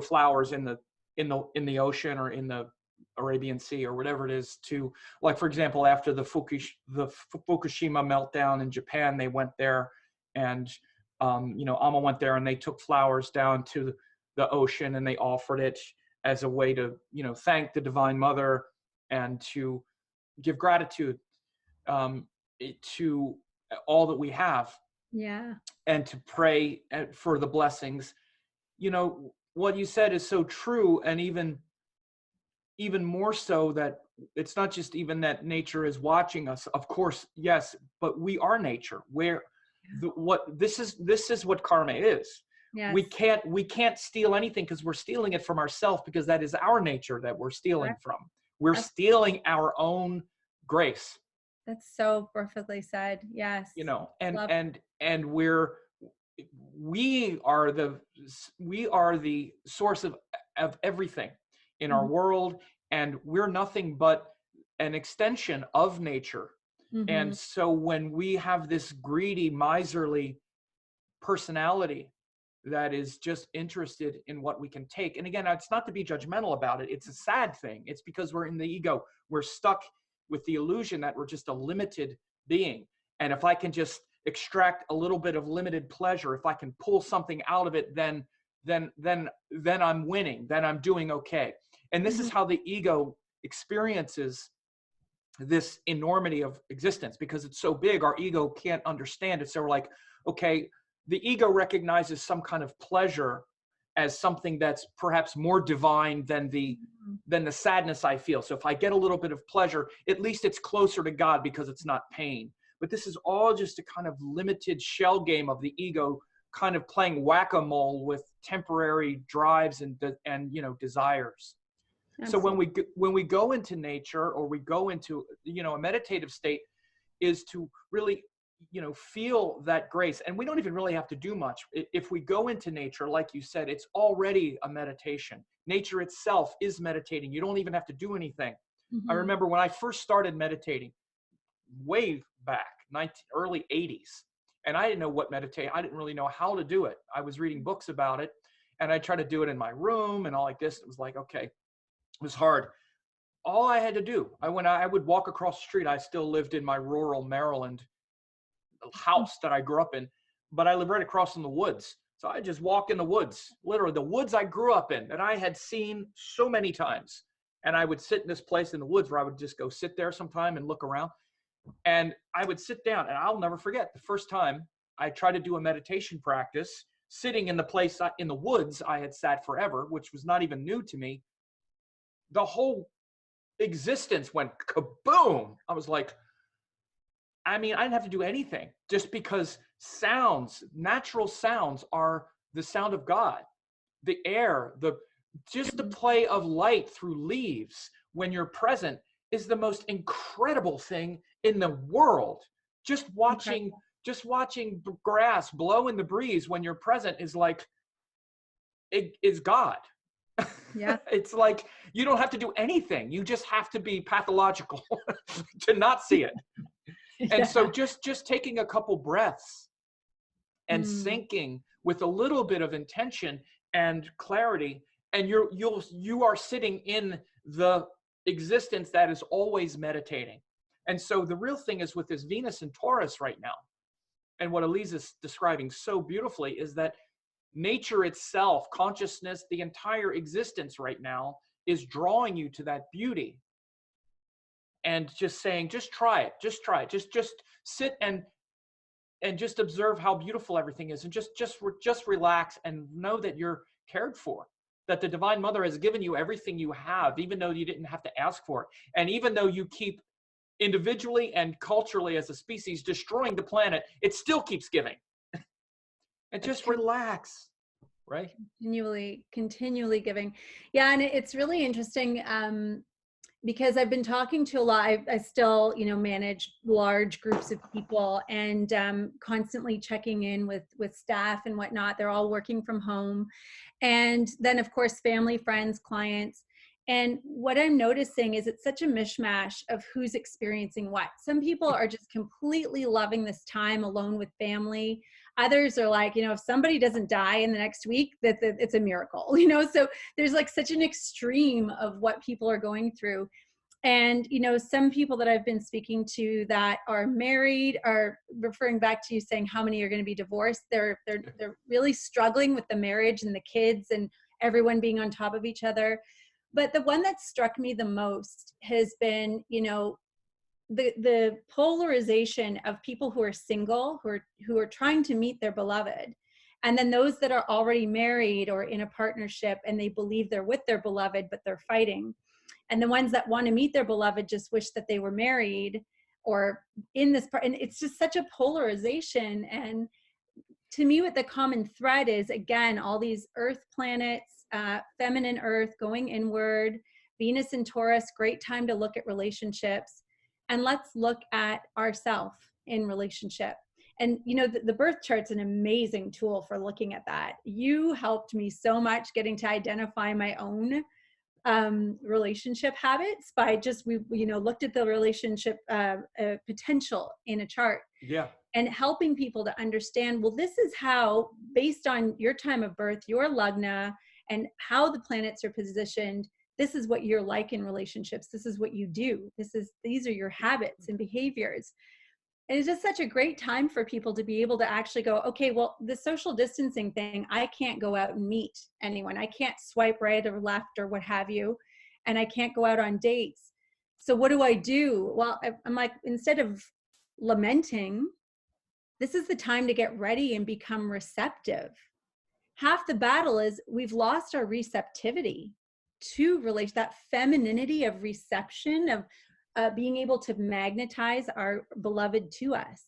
flowers in the ocean or in the Arabian Sea or whatever it is, to, like, for example, after the Fukushima meltdown in Japan, they went there, and you know, Amma went there and they took flowers down to the ocean and they offered it as a way to, you know, thank the Divine Mother and to give gratitude to all that we have. Yeah. And to pray for the blessings. You know, what you said is so true, and even more so, that it's not just even that nature is watching us. Of course, yes, but we are nature. This is what karma is. Yes. We can't steal anything, because we're stealing it from ourselves, because that is our nature that we're stealing from. We're stealing our own grace. That's so perfectly said. Yes. You know, and we are the source of everything in our world, and we're nothing but an extension of nature. And so when we have this greedy, miserly personality that is just interested in what we can take, and again, it's not to be judgmental about it, it's a sad thing. It's because we're in the ego. We're stuck with the illusion that we're just a limited being, and if I can just extract a little bit of limited pleasure, if I can pull something out of it, then I'm winning, then I'm doing okay. And this is how the ego experiences this enormity of existence, because it's so big, our ego can't understand it. So we're like, okay, the ego recognizes some kind of pleasure as something that's perhaps more divine than the sadness I feel. So if I get a little bit of pleasure, at least it's closer to God because it's not pain. But this is all just a kind of limited shell game of the ego, kind of playing whack-a-mole with temporary drives and you know, desires. Absolutely. So when we go into nature, or we go into, you know, a meditative state, is to really, you know, feel that grace. And we don't even really have to do much. If we go into nature, like you said, it's already a meditation. Nature itself is meditating. You don't even have to do anything. I remember when I first started meditating, way back, early 80s, and I didn't know what meditate. I didn't really know how to do it. I was reading books about it, and I tried to do it in my room and all like this. It was like, okay, it was hard. All I had to do, I would walk across the street. I still lived in my rural Maryland house that I grew up in, but I lived right across in the woods. So I just walk in the woods, literally the woods I grew up in, that I had seen so many times. And I would sit in this place in the woods where I would just go sit there sometime and look around. And I would sit down, and I'll never forget the first time I tried to do a meditation practice, sitting in the place in the woods I had sat forever, which was not even new to me. The whole existence went kaboom. I was like, I mean, I didn't have to do anything, just because sounds, natural sounds, are the sound of God. The air, the play of light through leaves when you're present is the most incredible thing in the world. Just watching grass blow in the breeze when you're present is like, it is God. Yeah. It's like, you don't have to do anything. You just have to be pathological to not see it. And so just taking a couple breaths and sinking with a little bit of intention and clarity, and you are sitting in the existence that is always meditating. And so the real thing is, with this Venus and Taurus right now, and what Elise is describing so beautifully, is that nature itself, consciousness, the entire existence right now is drawing you to that beauty. And just saying, just try it, just sit and just observe how beautiful everything is, and just relax and know that you're cared for, that the Divine Mother has given you everything you have, even though you didn't have to ask for it. And even though you keep individually and culturally as a species destroying the planet, it still keeps giving. And just relax, right? Continually giving. Yeah, and it's really interesting, because I've been talking to a lot. I still, you know, manage large groups of people, and constantly checking in with staff and whatnot. They're all working from home, and then of course family, friends, clients. And what I'm noticing is it's such a mishmash of who's experiencing what. Some people are just completely loving this time alone with family. Others are like, if somebody doesn't die in the next week, that it's a miracle, So there's like such an extreme of what people are going through. And, some people that I've been speaking to that are married are referring back to you saying how many are going to be divorced. They're really struggling with the marriage and the kids and everyone being on top of each other. But the one that struck me the most has been, the polarization of people who are single, who are trying to meet their beloved. And then those that are already married or in a partnership and they believe they're with their beloved, but they're fighting. And the ones that want to meet their beloved just wish that they were married or in this part. And it's just such a polarization. And to me, what the common thread is, again, all these earth planets, feminine earth going inward, Venus and Taurus, great time to look at relationships. And let's look at ourselves in relationship. And, the birth chart's an amazing tool for looking at that. You helped me so much getting to identify my own relationship habits by just, we looked at the relationship potential in a chart. Yeah. And helping people to understand, well, this is how, based on your time of birth, your lagna, and how the planets are positioned, this is what you're like in relationships. This is what you do. These are your habits and behaviors. And it's just such a great time for people to be able to actually go, okay, well, the social distancing thing, I can't go out and meet anyone. I can't swipe right or left or what have you. And I can't go out on dates. So what do I do? Well, I'm like, instead of lamenting, this is the time to get ready and become receptive. Half the battle is we've lost our receptivity to relate, that femininity of reception, of being able to magnetize our beloved to us,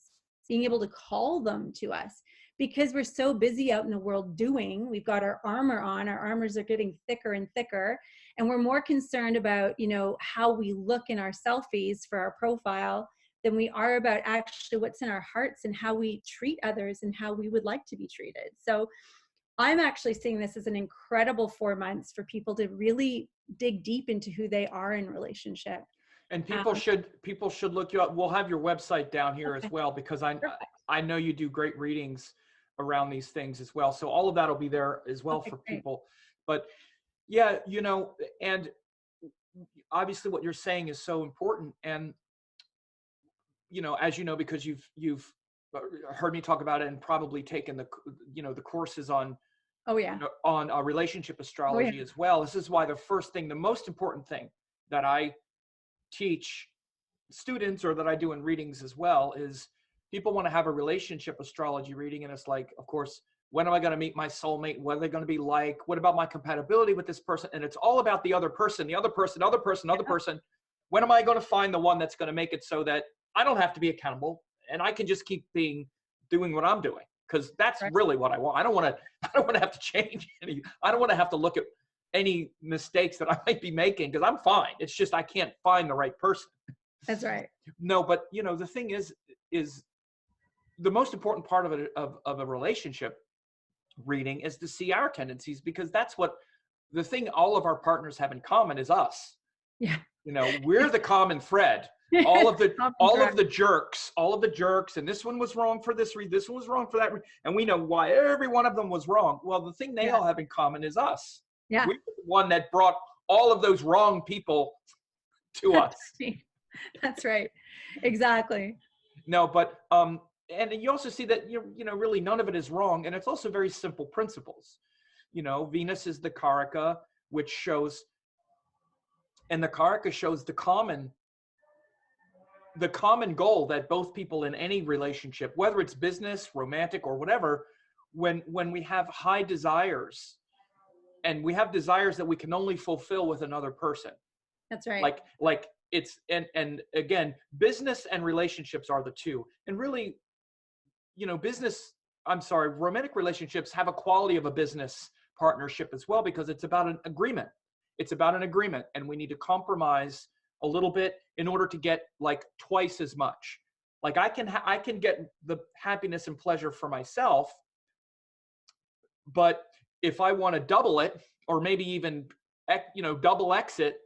being able to call them to us, because we're so busy out in the world doing. We've got our armor on, our armors are getting thicker and thicker, and we're more concerned about, how we look in our selfies for our profile than we are about actually what's in our hearts and how we treat others and how we would like to be treated. So I'm actually seeing this as an incredible 4 months for people to really dig deep into who they are in relationship. And people should look you up. We'll have your website down here as well, because I know you do great readings around these things as well. So all of that will be there as well for people. But yeah, and obviously what you're saying is so important. And as you know, because you've heard me talk about it and probably taken the courses on on relationship astrology as well. This is why the most important thing that I teach students, or that I do in readings as well, is people want to have a relationship astrology reading, and it's like, of course, when am I going to meet my soulmate? What are they going to be like? What about my compatibility with this person? And it's all about the other person. When am I going to find the one that's going to make it so that I don't have to be accountable and I can just keep doing what I'm doing? Because that's really what I want. I don't want to have to change any. I don't want to have to look at any mistakes that I might be making, because I'm fine. It's just I can't find the right person. That's right. No, but the thing is the most important part of it, of a relationship reading, is to see our tendencies, because that's what the thing all of our partners have in common is us. Yeah. We're the common thread. All of the jerks, and this one was wrong for this reason, this one was wrong for that reason, and we know why every one of them was wrong. Well, the thing they all have in common is us. Yeah. We're the one that brought all of those wrong people to us. That's right. Exactly. No, but and you also see that really none of it is wrong, and it's also very simple principles. Venus is the Karaka, which shows, and the Karaka shows the common goal that both people in any relationship, whether it's business, romantic, or whatever, when we have high desires, and we have desires that we can only fulfill with another person. That's right. Like it's, and again, business and relationships are the two. And really, romantic relationships have a quality of a business partnership as well, because it's about an agreement. And we need to compromise a little bit in order to get like twice as much. Like I can get the happiness and pleasure for myself, but if I want to double it, or maybe even double exit,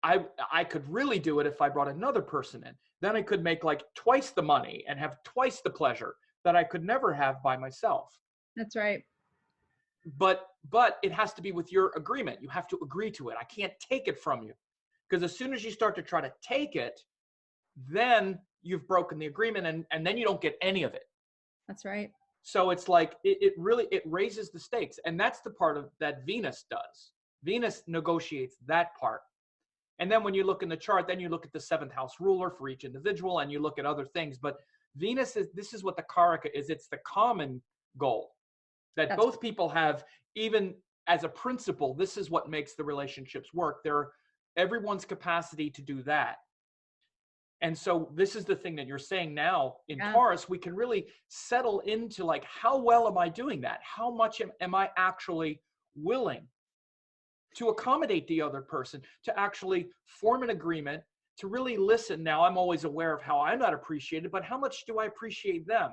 I could really do it if I brought another person in. Then I could make like twice the money and have twice the pleasure that I could never have by myself. That's right. But it has to be with your agreement. You have to agree to it. I can't take it from you, because as soon as you start to try to take it, then you've broken the agreement, and then you don't get any of it. That's right. So it's like it really raises the stakes, and that's the part of that Venus does. Venus negotiates that part. And then when you look in the chart, then you look at the 7th house ruler for each individual, and you look at other things. But Venus this is what the Karaka is. It's the common goal that both people have, even as a principle. This is what makes the relationships work. They're everyone's capacity to do that. And so this is the thing that you're saying now in Taurus, we can really settle into like, how well am I doing that? How much am I actually willing to accommodate the other person, to actually form an agreement, to really listen? Now, I'm always aware of how I'm not appreciated, but how much do I appreciate them?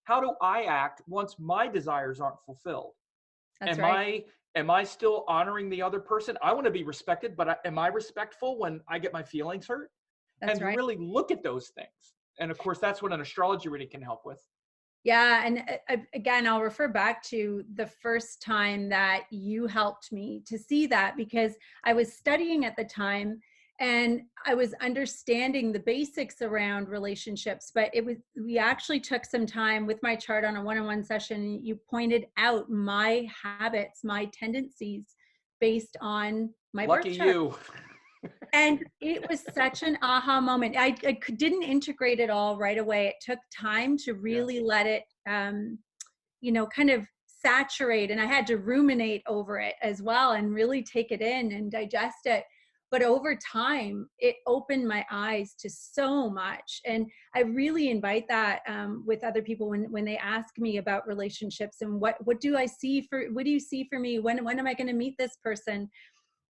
How do I act once my desires aren't fulfilled? Am I still honoring the other person? I want to be respected, but am I respectful when I get my feelings hurt? And really look at those things. And of course, that's what an astrology reading can help with. Yeah. And again, I'll refer back to the first time that you helped me to see that, because I was studying at the time and I was understanding the basics around relationships, but we actually took some time with my chart on a one-on-one session. You pointed out my habits, my tendencies based on my birth chart. Lucky you. And it was such an aha moment. I didn't integrate it all right away. It took time to really let it, kind of saturate. And I had to ruminate over it as well and really take it in and digest it. But over time, it opened my eyes to so much. And I really invite that with other people when they ask me about relationships and what do you see for me? When am I going to meet this person?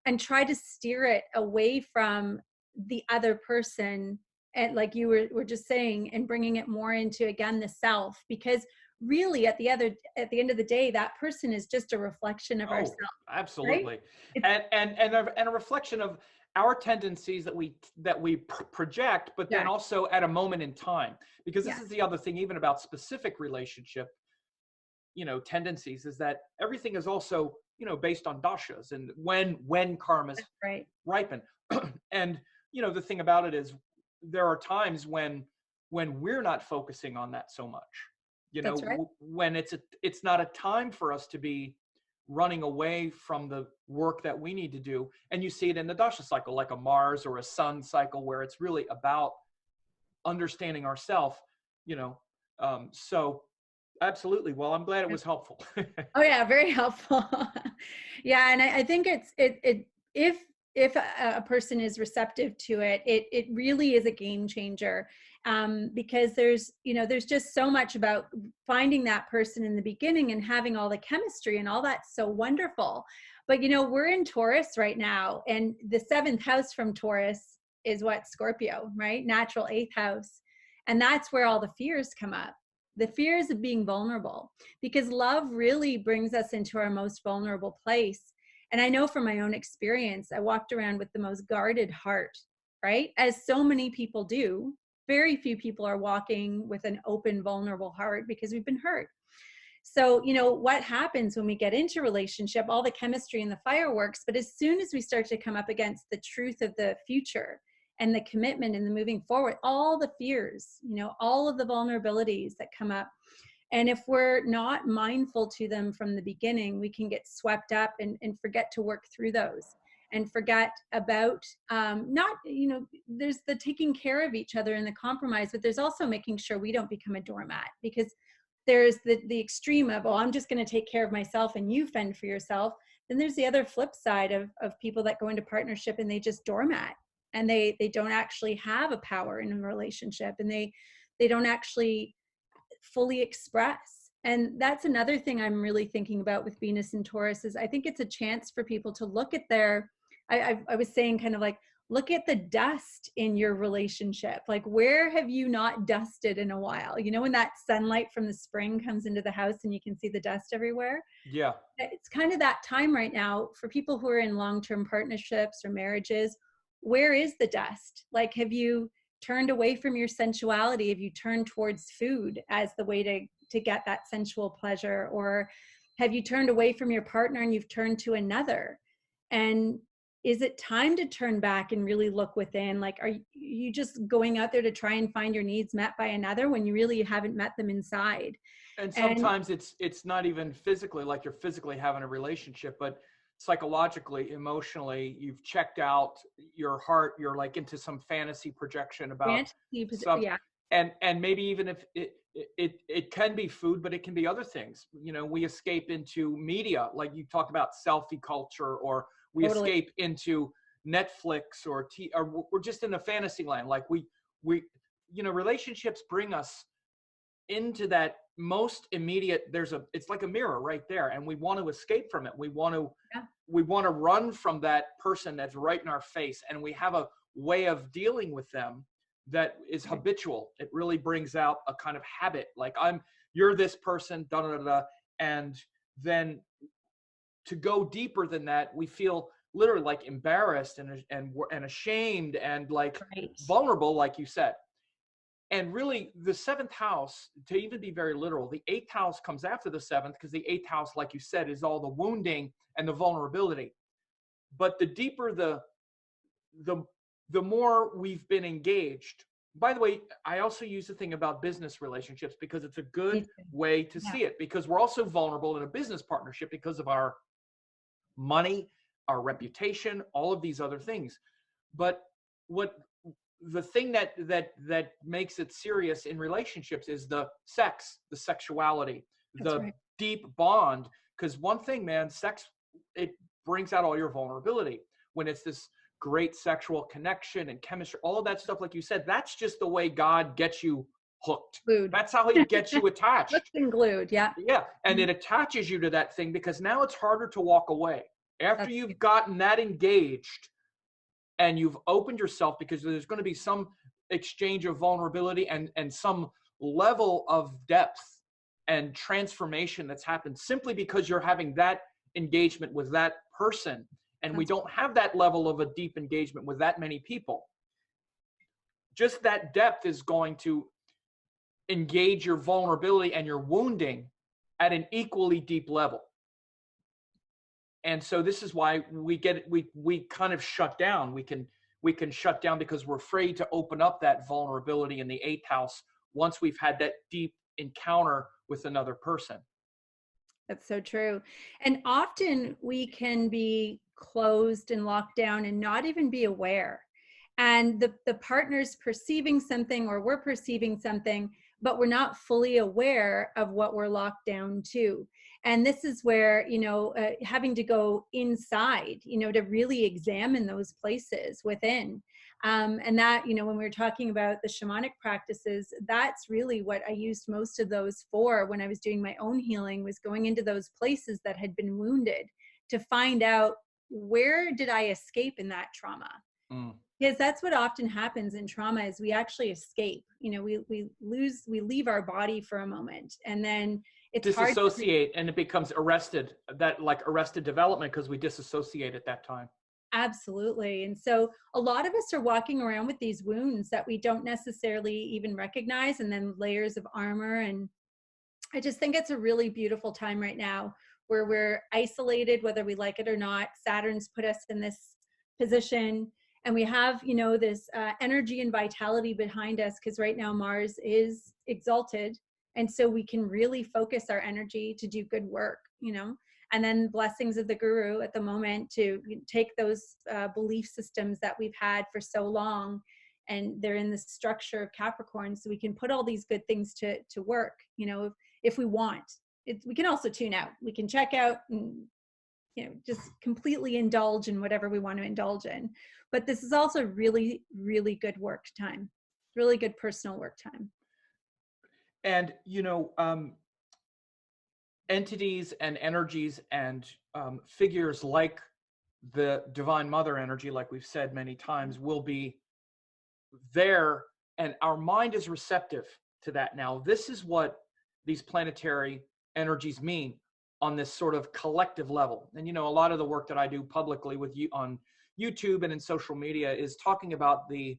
And try to steer it away from the other person, and like you were just saying, and bringing it more into, again, the self, because really at the end of the day, that person is just a reflection of ourselves. Absolutely. Right? And a reflection of our tendencies that we project, but then also at a moment in time, because this is the other thing, even about specific relationship, tendencies, is that everything is also, based on dashas and when karmas ripen. And, the thing about it is there are times when we're not focusing on that so much, when it's not a time for us to be running away from the work that we need to do. And you see it in the dasha cycle, like a Mars or a Sun cycle, where it's really about understanding ourselves, so absolutely. Well, I'm glad it was helpful. Oh yeah, very helpful. Yeah, and I think if a person is receptive to it, it really is a game changer, because there's just so much about finding that person in the beginning and having all the chemistry and all that's so wonderful. But we're in Taurus right now, and the 7th house from Taurus is what? Scorpio, right? Natural 8th house, and that's where all the fears come up. The fears of being vulnerable, because love really brings us into our most vulnerable place. And I know from my own experience, I walked around with the most guarded heart, right? As so many people do. Very few people are walking with an open, vulnerable heart because we've been hurt. So, what happens when we get into relationship, all the chemistry and the fireworks, but as soon as we start to come up against the truth of the future and the commitment and the moving forward, all the fears, all of the vulnerabilities that come up. And if we're not mindful to them from the beginning, we can get swept up and forget to work through those and forget about there's the taking care of each other and the compromise, but there's also making sure we don't become a doormat, because there's the extreme of, I'm just going to take care of myself and you fend for yourself. Then there's the other flip side of people that go into partnership and they just doormat. And they don't actually have a power in a relationship, and they don't actually fully express. And that's another thing I'm really thinking about with Venus and Taurus, is I think it's a chance for people to look at I was saying kind of like, look at the dust in your relationship. Like, where have you not dusted in a while? You know, when that sunlight from the spring comes into the house and you can see the dust everywhere? Yeah. It's kind of that time right now for people who are in long-term partnerships or marriages. Where is the dust? Like, have you turned away from your sensuality? Have you turned towards food as the way to get that sensual pleasure? Or have you turned away from your partner and you've turned to another? And is it time to turn back and really look within? Like, are you just going out there to try and find your needs met by another when you really haven't met them inside? And And sometimes it's not even physically, like you're physically having a relationship, but psychologically, emotionally, you've checked out your heart, you're like into some fantasy projection about fantasy, some, yeah, and maybe even if it can be food, but it can be other things. You know, we escape into media, like you talked about selfie culture, or we totally. escape into Netflix or we're just in a fantasy land. Like we, you know, relationships bring us into that most immediate, it's like a mirror right there, and we want to escape from it. Yeah, We want to run from that person that's right in our face, and we have a way of dealing with them that is habitual. It really brings out a kind of habit, like you're this person, da da da da. And then to go deeper than that, we feel literally like embarrassed and ashamed and like right. vulnerable, like you said. And really, the seventh house, to even be very literal, the eighth house comes after the seventh, because the eighth house, like you said, is all the wounding and the vulnerability. But the deeper the the more we've been engaged. By the way, I also use the thing about business relationships because it's a Me good too. way to Yeah, see it, because we're also vulnerable in a business partnership because of our money, our reputation, all of these other things. But what the thing that makes it serious in relationships is the sex, the sexuality, that's the right. deep bond. Because one thing, man, sex, it brings out all your vulnerability when it's this great sexual connection and chemistry, all of that stuff. Like you said, that's just the way God gets you hooked. Glued. That's how he gets you attached. Hooked and glued. Yeah. Yeah, and Mhm. it attaches you to that thing, because now it's harder to walk away after That's you've gotten that engaged and you've opened yourself, because there's going to be some exchange of vulnerability and some level of depth and transformation that's happened simply because you're having that engagement with that person. And we that's don't have that level of a deep engagement with that many people. Just that depth is going to engage your vulnerability and your wounding at an equally deep level. And so this is why we kind of shut down. We can shut down because we're afraid to open up that vulnerability in the eighth house once we've had that deep encounter with another person. That's so true. And often we can be closed and locked down and not even be aware. And the partner's perceiving something or we're perceiving something, but we're not fully aware of what we're locked down to. And this is where, having to go inside, to really examine those places within. And that, when we were talking about the shamanic practices, that's really what I used most of those for when I was doing my own healing, was going into those places that had been wounded to find out, where did I escape in that trauma? Mm. Because that's what often happens in trauma, is we actually escape. We leave our body for a moment, and then it's hard to Disassociate, and it becomes arrested development, because we disassociate at that time. absolutely. And so a lot of us are walking around with these wounds that we don't necessarily even recognize, and then layers of armor. And I just think it's a really beautiful time right now where we're isolated, whether we like it or not. Saturn's put us in this position, and we have, this energy and vitality behind us, because right now Mars is exalted. And so we can really focus our energy to do good work, and then blessings of the guru at the moment to take those belief systems that we've had for so long, and they're in the structure of Capricorn, so we can put all these good things to work, if we want. We can also tune out. We can check out and just completely indulge in whatever we want to indulge in. But this is also really, really good work time, really good personal work time. And entities and energies and figures like the divine mother energy, like we've said many times, will be there, and our mind is receptive to that. Now, this is what these planetary energies mean on this sort of collective level. And, a lot of the work that I do publicly with you on YouTube and in social media is talking about the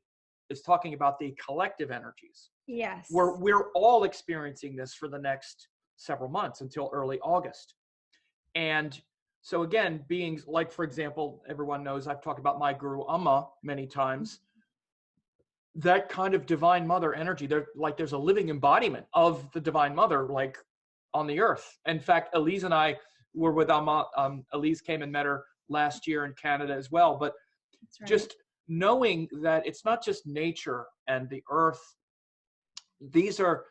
collective energies. Yes. We're all experiencing this for the next several months until early August. And so again, beings like, for example, everyone knows I've talked about my guru Amma many times. That kind of divine mother energy, there's a living embodiment of the divine mother, like on the earth. In fact, Elise and I were with Amma. Elise came and met her last year in Canada as well. But That's right. Just knowing that it's not just nature and the earth. These are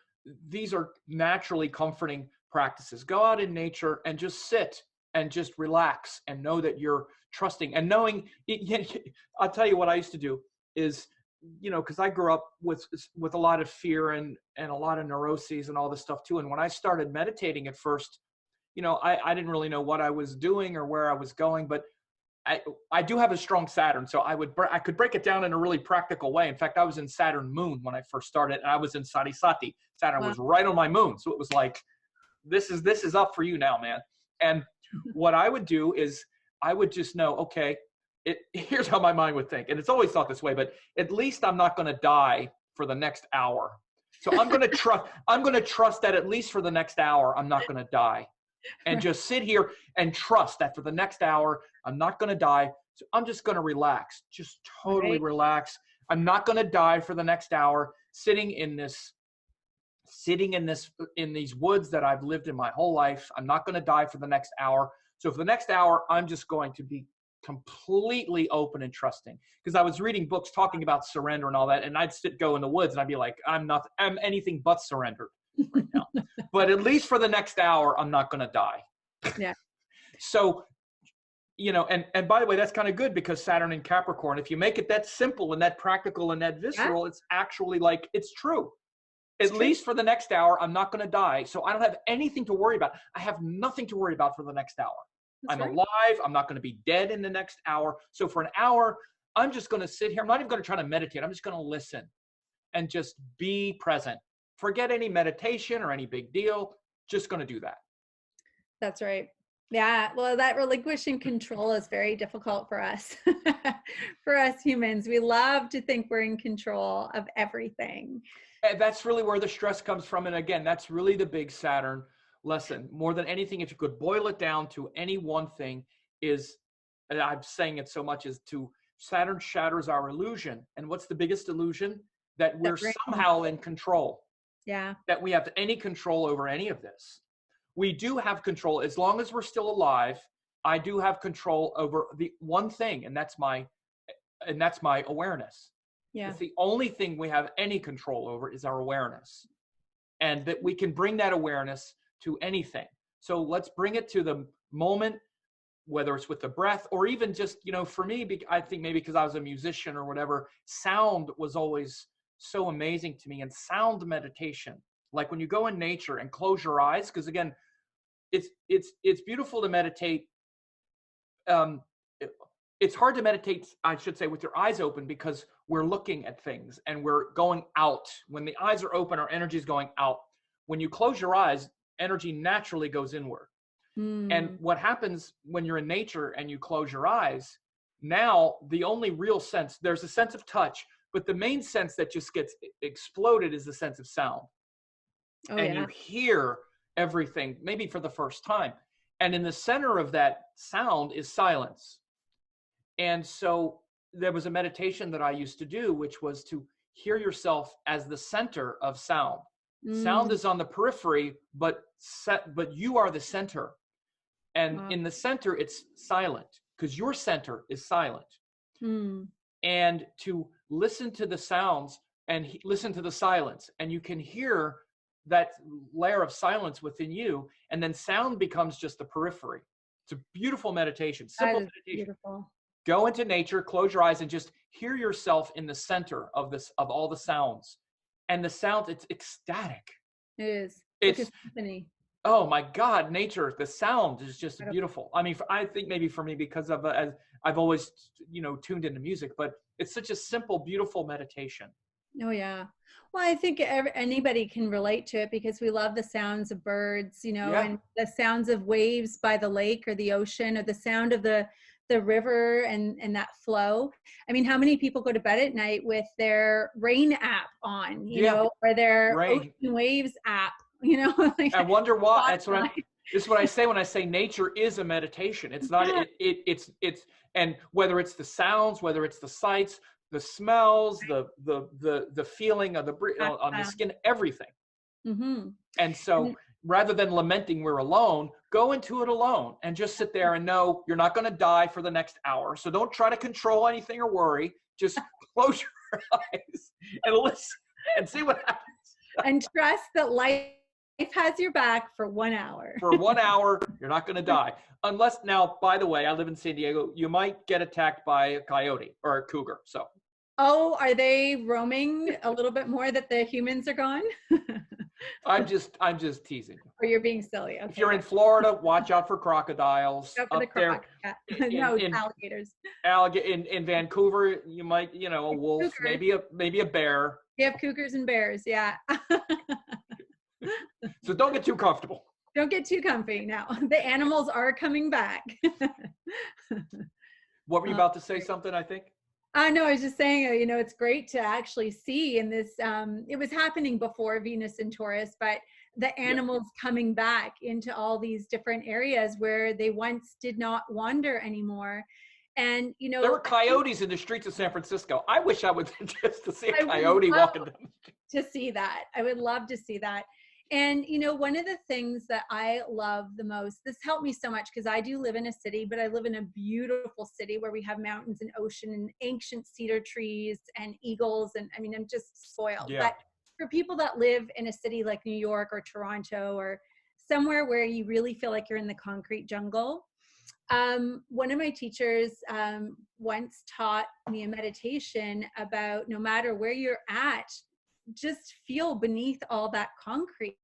naturally comforting practices. Go out in nature and just sit and just relax and know that you're trusting and knowing. I'll tell you what I used to do is, because I grew up with a lot of fear and a lot of neuroses and all this stuff too. And when I started meditating at first, I didn't really know what I was doing or where I was going, but I do have a strong Saturn, so I could break it down in a really practical way. In fact, I was in Saturn moon when I first started, and I was in Sarisati. Saturn was right on my moon, so it was like, this is up for you now, man. And what I would do is I would just know, okay, here's how my mind would think, and it's always thought this way, but at least I'm not going to die for the next hour. So I'm going to trust. I'm going to trust that at least for the next hour, I'm not going to die. And just sit here and trust that for the next hour, I'm not going to die. So I'm just going to relax, just totally relax. I'm not going to die for the next hour, sitting in these woods that I've lived in my whole life. I'm not going to die for the next hour. So for the next hour, I'm just going to be completely open and trusting. Because I was reading books talking about surrender and all that, and I'd go in the woods and I'd be like, I'm anything but surrendered right now. But at least for the next hour, I'm not going to die. Yeah. So, and by the way, that's kind of good, because Saturn in Capricorn, if you make it that simple and that practical and that visceral, it's actually like, it's true. At least for the next hour, I'm not going to die. So I don't have anything to worry about. I have nothing to worry about for the next hour. I'm alive. I'm not going to be dead in the next hour. So for an hour, I'm just going to sit here. I'm not even going to try to meditate. I'm just going to listen and just be present. Forget any meditation or any big deal. Just going to do that. That's right. Yeah. Well, that relinquishing control is very difficult for us. For us humans, we love to think we're in control of everything. And that's really where the stress comes from. And again, that's really the big Saturn lesson. More than anything, if you could boil it down to any one thing, is, and I'm saying it so much, is to Saturn shatters our illusion. And what's the biggest illusion? That we're somehow in control. Yeah. That we have any control over any of this. We do have control as long as we're still alive. I do have control over the one thing, and that's my awareness. Yeah. It's the only thing we have any control over is our awareness, and that we can bring that awareness to anything. So let's bring it to the moment, whether it's with the breath or even just, for me, I think maybe because I was a musician or whatever, sound was always so amazing to me. And sound meditation, like when you go in nature and close your eyes, because again, it's beautiful to meditate. It's hard to meditate, I should say, with your eyes open, because we're looking at things and we're going out. When the eyes are open, our energy is going out. When you close your eyes, energy naturally goes inward. And what happens when you're in nature and you close your eyes, now the only real sense, there's a sense of touch, but the main sense that just gets exploded is the sense of sound. You hear everything, maybe for the first time. And in the center of that sound is silence. And so there was a meditation that I used to do, which was to hear yourself as the center of sound. Sound is on the periphery, but you are the center. And in the center, it's silent, because your center is silent. And to listen to the sounds and listen to the silence, and you can hear that layer of silence within you, and then sound becomes just the periphery. It's a beautiful meditation, simple meditation. Beautiful. Go into nature, close your eyes, and just hear yourself in the center of all the sounds. And the sound, it's ecstatic. It is. It's like a symphony. Oh my God, nature, the sound is just beautiful. I mean, I think maybe for me, because of as I've always, tuned into music, but it's such a simple, beautiful meditation. Oh yeah. Well, I think anybody can relate to it because we love the sounds of birds, Yeah. and the sounds of waves by the lake or the ocean, or the sound of the river and that flow. I mean, how many people go to bed at night with their rain app on, Yeah. or their Rain. ocean waves app, like I wonder why. Spotify. This is what I say when I say nature is a meditation. It's not. Yeah. It's and whether it's the sounds, whether it's the sights, the smells, the feeling of the on the skin, everything. Mm-hmm. And so rather than lamenting we're alone, go into it alone and just sit there and know you're not going to die for the next hour. So don't try to control anything or worry. Just close your eyes and listen and see what happens. And trust that life has your back for 1 hour. For 1 hour, you're not going to die. Unless, now, by the way, I live in San Diego. You might get attacked by a coyote or a cougar. So. Oh, are they roaming a little bit more that the humans are gone? I'm just teasing. Or you're being silly. Okay. If you're in Florida, watch out for crocodiles. Go for Up there, no, alligators. In Vancouver, you might, a wolf, Cougars. maybe a bear. You have cougars and bears, yeah. So don't get too comfortable. Don't get too comfy now. The animals are coming back. What were you about to say? Something, I think. No, I was just saying, it's great to actually see in this, it was happening before Venus and Taurus, but the animals coming back into all these different areas where they once did not wander anymore. And, there were coyotes in the streets of San Francisco. I wish I would just to see a coyote walking down the street. To see that. I would love to see that. And, one of the things that I love the most, this helped me so much because I do live in a city, but I live in a beautiful city where we have mountains and ocean and ancient cedar trees and eagles. And I mean, I'm just spoiled. Yeah. But for people that live in a city like New York or Toronto or somewhere where you really feel like you're in the concrete jungle, one of my teachers once taught me a meditation about no matter where you're at, just feel beneath all that concrete,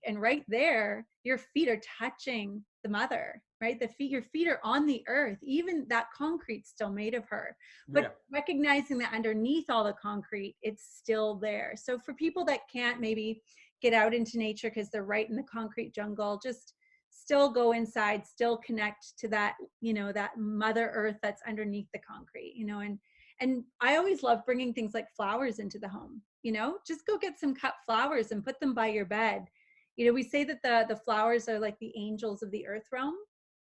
and right there your feet are touching the mother, right? Your feet are on the earth, even that concrete's still made of her, but recognizing that underneath all the concrete it's still there. So for people that can't maybe get out into nature because they're right in the concrete jungle, just still go inside, still connect to that, that mother earth that's underneath the concrete, and I always love bringing things like flowers into the home. Just go get some cut flowers and put them by your bed. We say that the flowers are like the angels of the earth realm.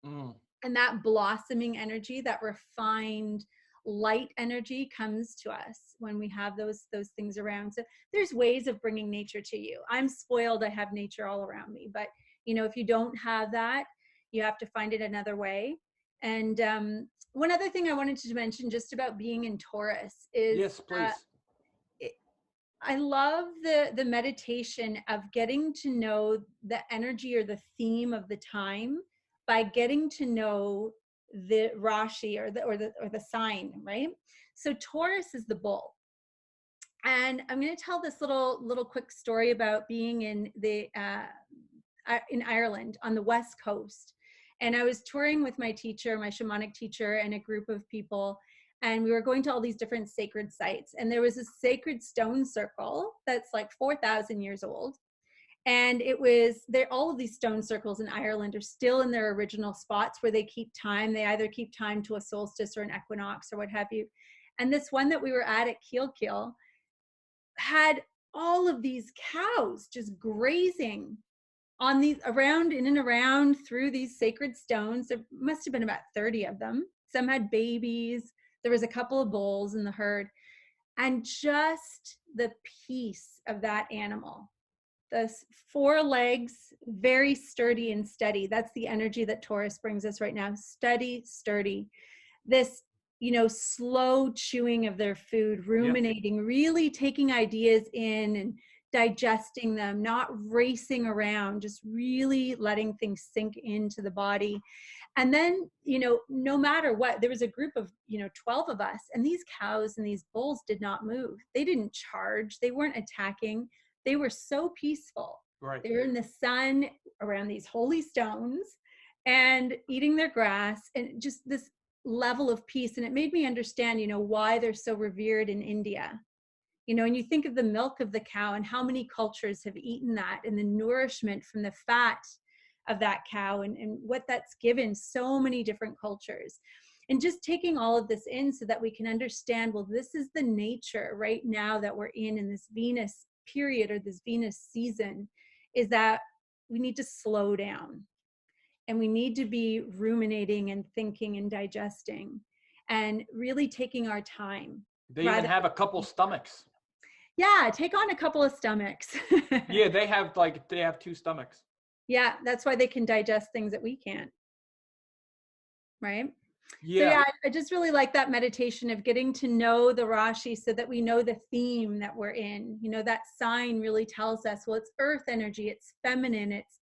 And that blossoming energy, that refined light energy comes to us when we have those things around. So there's ways of bringing nature to you. I'm spoiled. I have nature all around me. But, if you don't have that, you have to find it another way. And one other thing I wanted to mention just about being in Taurus is, yes, please. I love the meditation of getting to know the energy or the theme of the time by getting to know the Rashi or the sign, right? So Taurus is the bull. And I'm going to tell this little quick story about being in Ireland on the West Coast. And I was touring with my teacher, my shamanic teacher, and a group of people. And we were going to all these different sacred sites. And there was a sacred stone circle that's like 4,000 years old. And it was there. All of these stone circles in Ireland are still in their original spots where they keep time. They either keep time to a solstice or an equinox or what have you. And this one that we were at Kiel had all of these cows just grazing on these around in and around through these sacred stones. There must have been about 30 of them. Some had babies. There was a couple of bulls in the herd. And just the peace of that animal. The 4 legs, very sturdy and steady. That's the energy that Taurus brings us right now. Steady, sturdy. This, slow chewing of their food, ruminating, really taking ideas in and digesting them, not racing around, just really letting things sink into the body. And then, no matter what, there was a group of, 12 of us, and these cows and these bulls did not move. They didn't charge. They weren't attacking. They were so peaceful. Right. They're in the sun around these holy stones and eating their grass, and just this level of peace. And it made me understand, why they're so revered in India. And you think of the milk of the cow and how many cultures have eaten that, and the nourishment from the fat of that cow, and what that's given so many different cultures. And just taking all of this in so that we can understand, well, this is the nature right now that we're in this Venus period, or this Venus season, is that we need to slow down, and we need to be ruminating and thinking and digesting and really taking our time. They even have a couple stomachs. Yeah, take on a couple of stomachs. Yeah, they have 2 stomachs. Yeah, that's why they can digest things that we can't. Right? Yeah. So yeah, I just really like that meditation of getting to know the Rashi so that we know the theme that we're in. That sign really tells us, well, it's earth energy, it's feminine, it's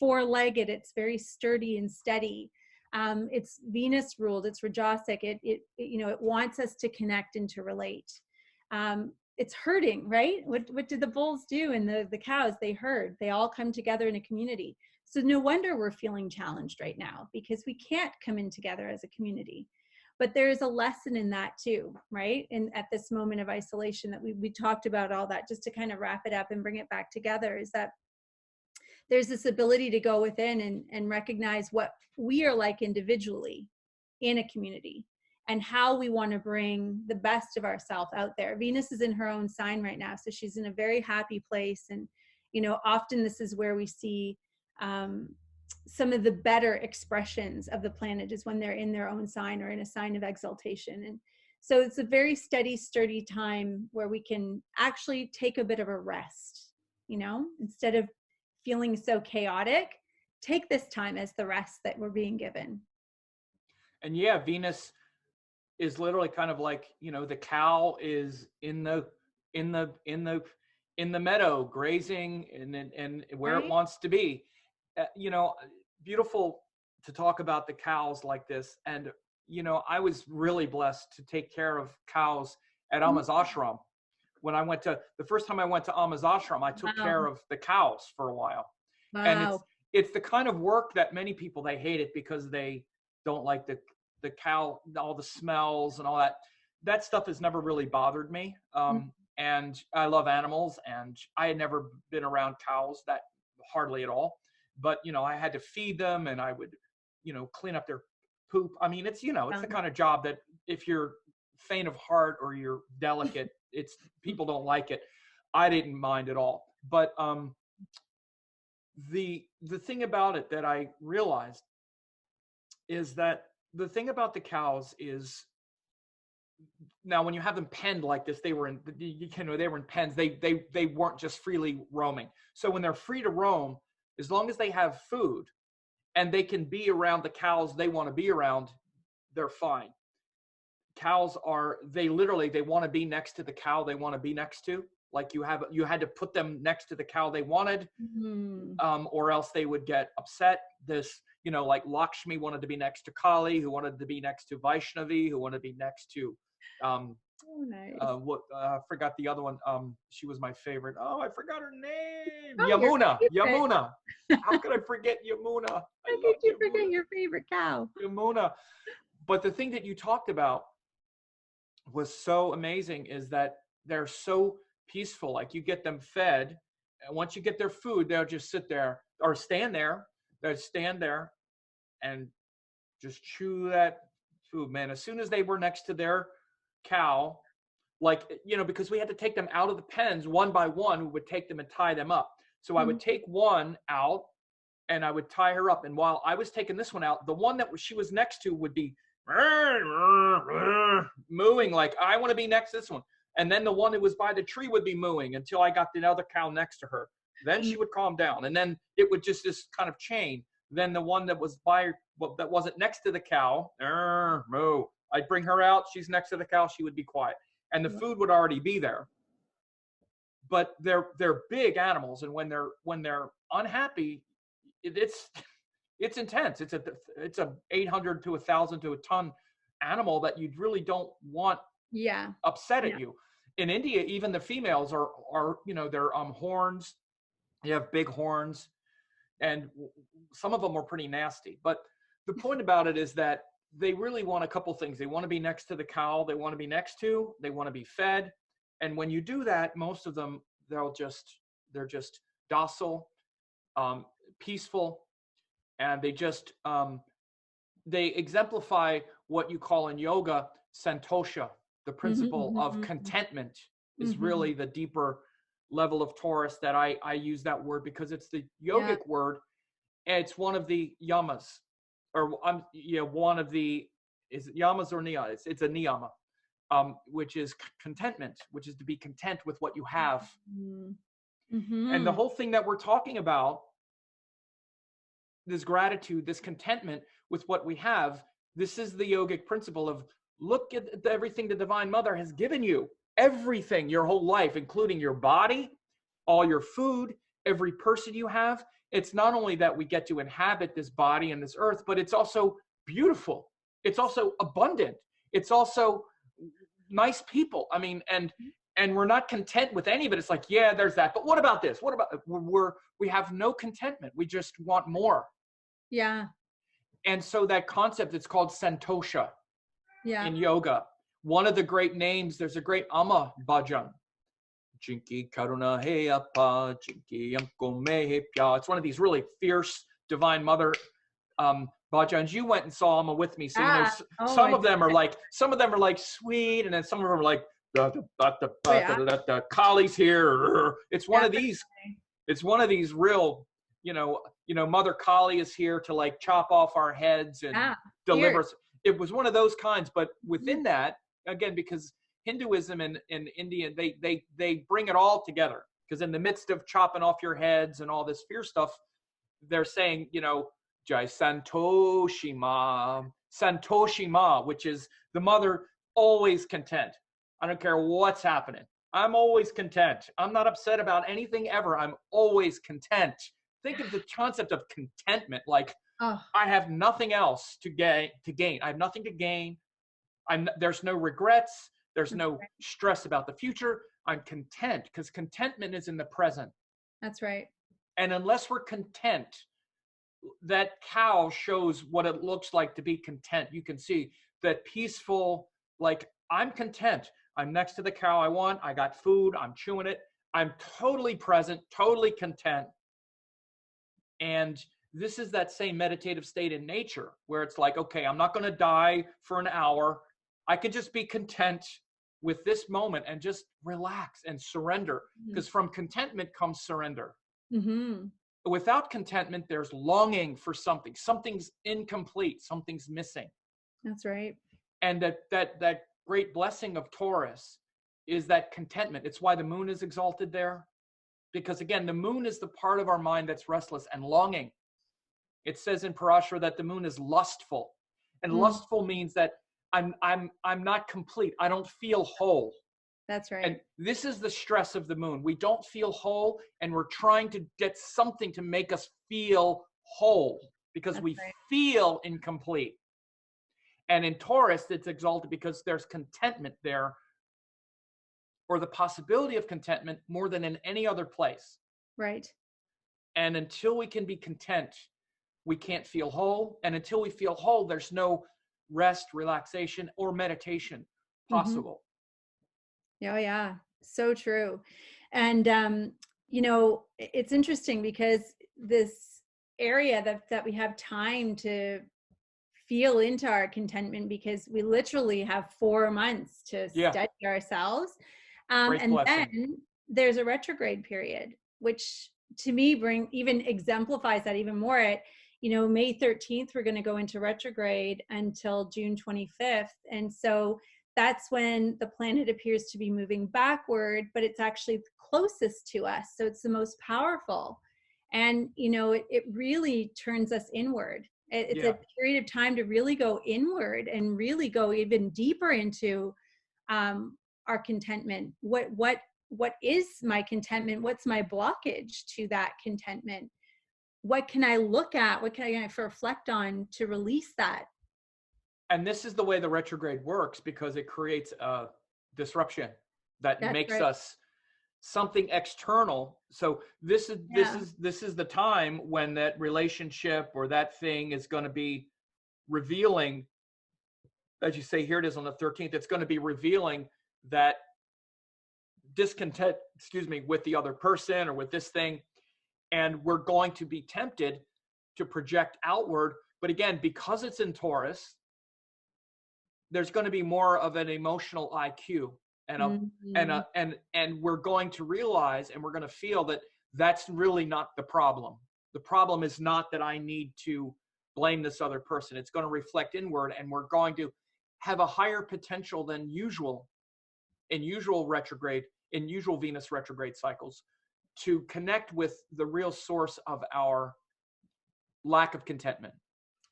4-legged, it's very sturdy and steady. It's Venus ruled, it's Rajasic. It wants us to connect and to relate. It's herding, right? What did the bulls do? And the cows, they herd. They all come together in a community. So no wonder we're feeling challenged right now, because we can't come in together as a community. But there's a lesson in that too, right? And at this moment of isolation that we talked about all that, just to kind of wrap it up and bring it back together, is that there's this ability to go within and recognize what we are like individually in a community, and how we want to bring the best of ourselves out there. Venus is in her own sign right now, so she's in a very happy place. And, often this is where we see some of the better expressions of the planet, is when they're in their own sign, or in a sign of exaltation. And so it's a very steady, sturdy time where we can actually take a bit of a rest, instead of feeling so chaotic. Take this time as the rest that we're being given. And yeah, Venus is literally kind of like, the cow is in the meadow grazing and where Right? it wants to be. Beautiful to talk about the cows like this. And I was really blessed to take care of cows at Amma's ashram. When the first time I went to Amma's ashram, I took care of the cows for a while. Wow. And it's the kind of work that many people, they hate it because they don't like the cow, all the smells and all that. That stuff has never really bothered me. And I love animals, and I had never been around cows that hardly at all. But, I had to feed them, and I would, clean up their poop. I mean, it's the kind of job that if you're faint of heart or you're delicate, people don't like it. I didn't mind at all. But the thing about it that I realized is that the thing about the cows is, now when you have them penned like this, they were in pens. They weren't just freely roaming. So when they're free to roam, as long as they have food and they can be around the cows they want to be around, they're fine. Cows they want to be next to the cow they want to be next to. Like you had to put them next to the cow they wanted, or else they would get upset. Like Lakshmi wanted to be next to Kali, who wanted to be next to Vaishnavi, who wanted to be next to, nice. I forgot the other one. She was my favorite. Oh, I forgot her name. Oh, Yamuna. How could I forget Yamuna? How could you forget your favorite cow? Yamuna. But the thing that you talked about was so amazing, is that they're so peaceful. Like you get them fed, and once you get their food, they'll just sit there or stand there. They'd stand there and just chew that food, man. As soon as they were next to their cow, because we had to take them out of the pens one by one, we would take them and tie them up. So I would take one out and I would tie her up. And while I was taking this one out, the one that she was next to would be mooing like, I want to be next to this one. And then the one that was by the tree would be mooing until I got the other cow next to her. Then she would calm down, and then it would just this kind of chain. Then the one that that wasn't next to the cow, moo. I'd bring her out. She's next to the cow. She would be quiet, and the food would already be there. But they're big animals, and when they're unhappy, it's intense. It's a 800 to 1,000 to a ton animal that you really don't want upset at you. In India, even the females are their horns They have big horns, and some of them are pretty nasty. But the point about it is that they really want a couple things. They want to be next to the cow they want to be next to. They want to be fed. And when you do that, most of them, they're just docile, peaceful, and they exemplify what you call in yoga santosha. The principle of contentment is really the deeper level of Taurus that I use that word because it's the yogic word, and it's one of the yamas, or one of the, is it yamas or niyamas? It's a niyama, which is contentment, which is to be content with what you have. And the whole thing that we're talking about, this gratitude, this contentment with what we have, this is the yogic principle of look at everything the Divine Mother has given you, everything, your whole life, including your body, all your food, every person you have. It's not only that we get to inhabit this body and this earth, but it's also beautiful. It's also abundant. It's also nice people. I mean, and we're not content with any of it. It's like, yeah, there's that, but what about this? What about, we have no contentment. We just want more. Yeah. And so that concept, it's called santosha in yoga. One of the great names, there's a great Amma bhajan. Jinki karuna he appa, jinki yamko mehe pya. It's one of these really fierce Divine Mother bhajans. You went and saw Amma with me. So you know, some of them are like sweet, and then some of them are like the Kali's here. It's one of these. It's one of these real, you know, Mother Kali is here to like chop off our heads and deliver us. It was one of those kinds, but within that, again, because Hinduism and India, they bring it all together. Because in the midst of chopping off your heads and all this fear stuff, they're saying, you know, Jai Santoshi Ma, which is the mother always content. I don't care what's happening. I'm always content. I'm not upset about anything ever. I'm always content. Think of the concept of contentment. Like, I have nothing else to gain. I have nothing to gain. There's no regrets. There's no stress about the future. I'm content because contentment is in the present. That's right. And unless we're content, that cow shows what it looks like to be content. You can see that peaceful, like, I'm content. I'm next to the cow I want. I got food. I'm chewing it. I'm totally present, totally content. And this is that same meditative state in nature where it's like, okay, I'm not going to die for an hour. I could just be content with this moment and just relax and surrender, because from contentment comes surrender. Without contentment, there's longing for something. Something's incomplete. Something's missing. That's right. And that great blessing of Taurus is that contentment. It's why the moon is exalted there. Because again, the moon is the part of our mind that's restless and longing. It says in Parashara that the moon is lustful. And lustful means that I'm not complete. I don't feel whole. That's right. And this is the stress of the moon. We don't feel whole, and we're trying to get something to make us feel whole because we feel incomplete. And in Taurus, it's exalted because there's contentment there, or the possibility of contentment more than in any other place. Right. And until we can be content, we can't feel whole. And until we feel whole, there's no rest, relaxation, or meditation possible. Oh, yeah. So true. And, you know, it's interesting because this area that we have time to feel into our contentment, because we literally have 4 months to study ourselves. And then there's a retrograde period, which to me even exemplifies that even more. At, you know, May 13th, we're going to go into retrograde until June 25th. And so that's when the planet appears to be moving backward, but it's actually closest to us. So it's the most powerful. And, you know, it really turns us inward. It's a period of time to really go inward and really go even deeper into our contentment. What is my contentment? What's my blockage to that contentment? What can I look at? What can I reflect on to release that? And this is the way the retrograde works, because it creates a disruption that makes us something external. So this Yeah. is the time when that relationship or that thing is going to be revealing, as you say, here it is on the 13th, it's going to be revealing that discontent, with the other person or with this thing. And we're going to be tempted to project outward. But again, because it's in Taurus, there's going to be more of an emotional IQ and and we're going to realize, and we're going to feel that that's really not the problem. The problem is not that I need to blame this other person. It's going to reflect inward, and we're going to have a higher potential than usual in usual Venus retrograde cycles to connect with the real source of our lack of contentment.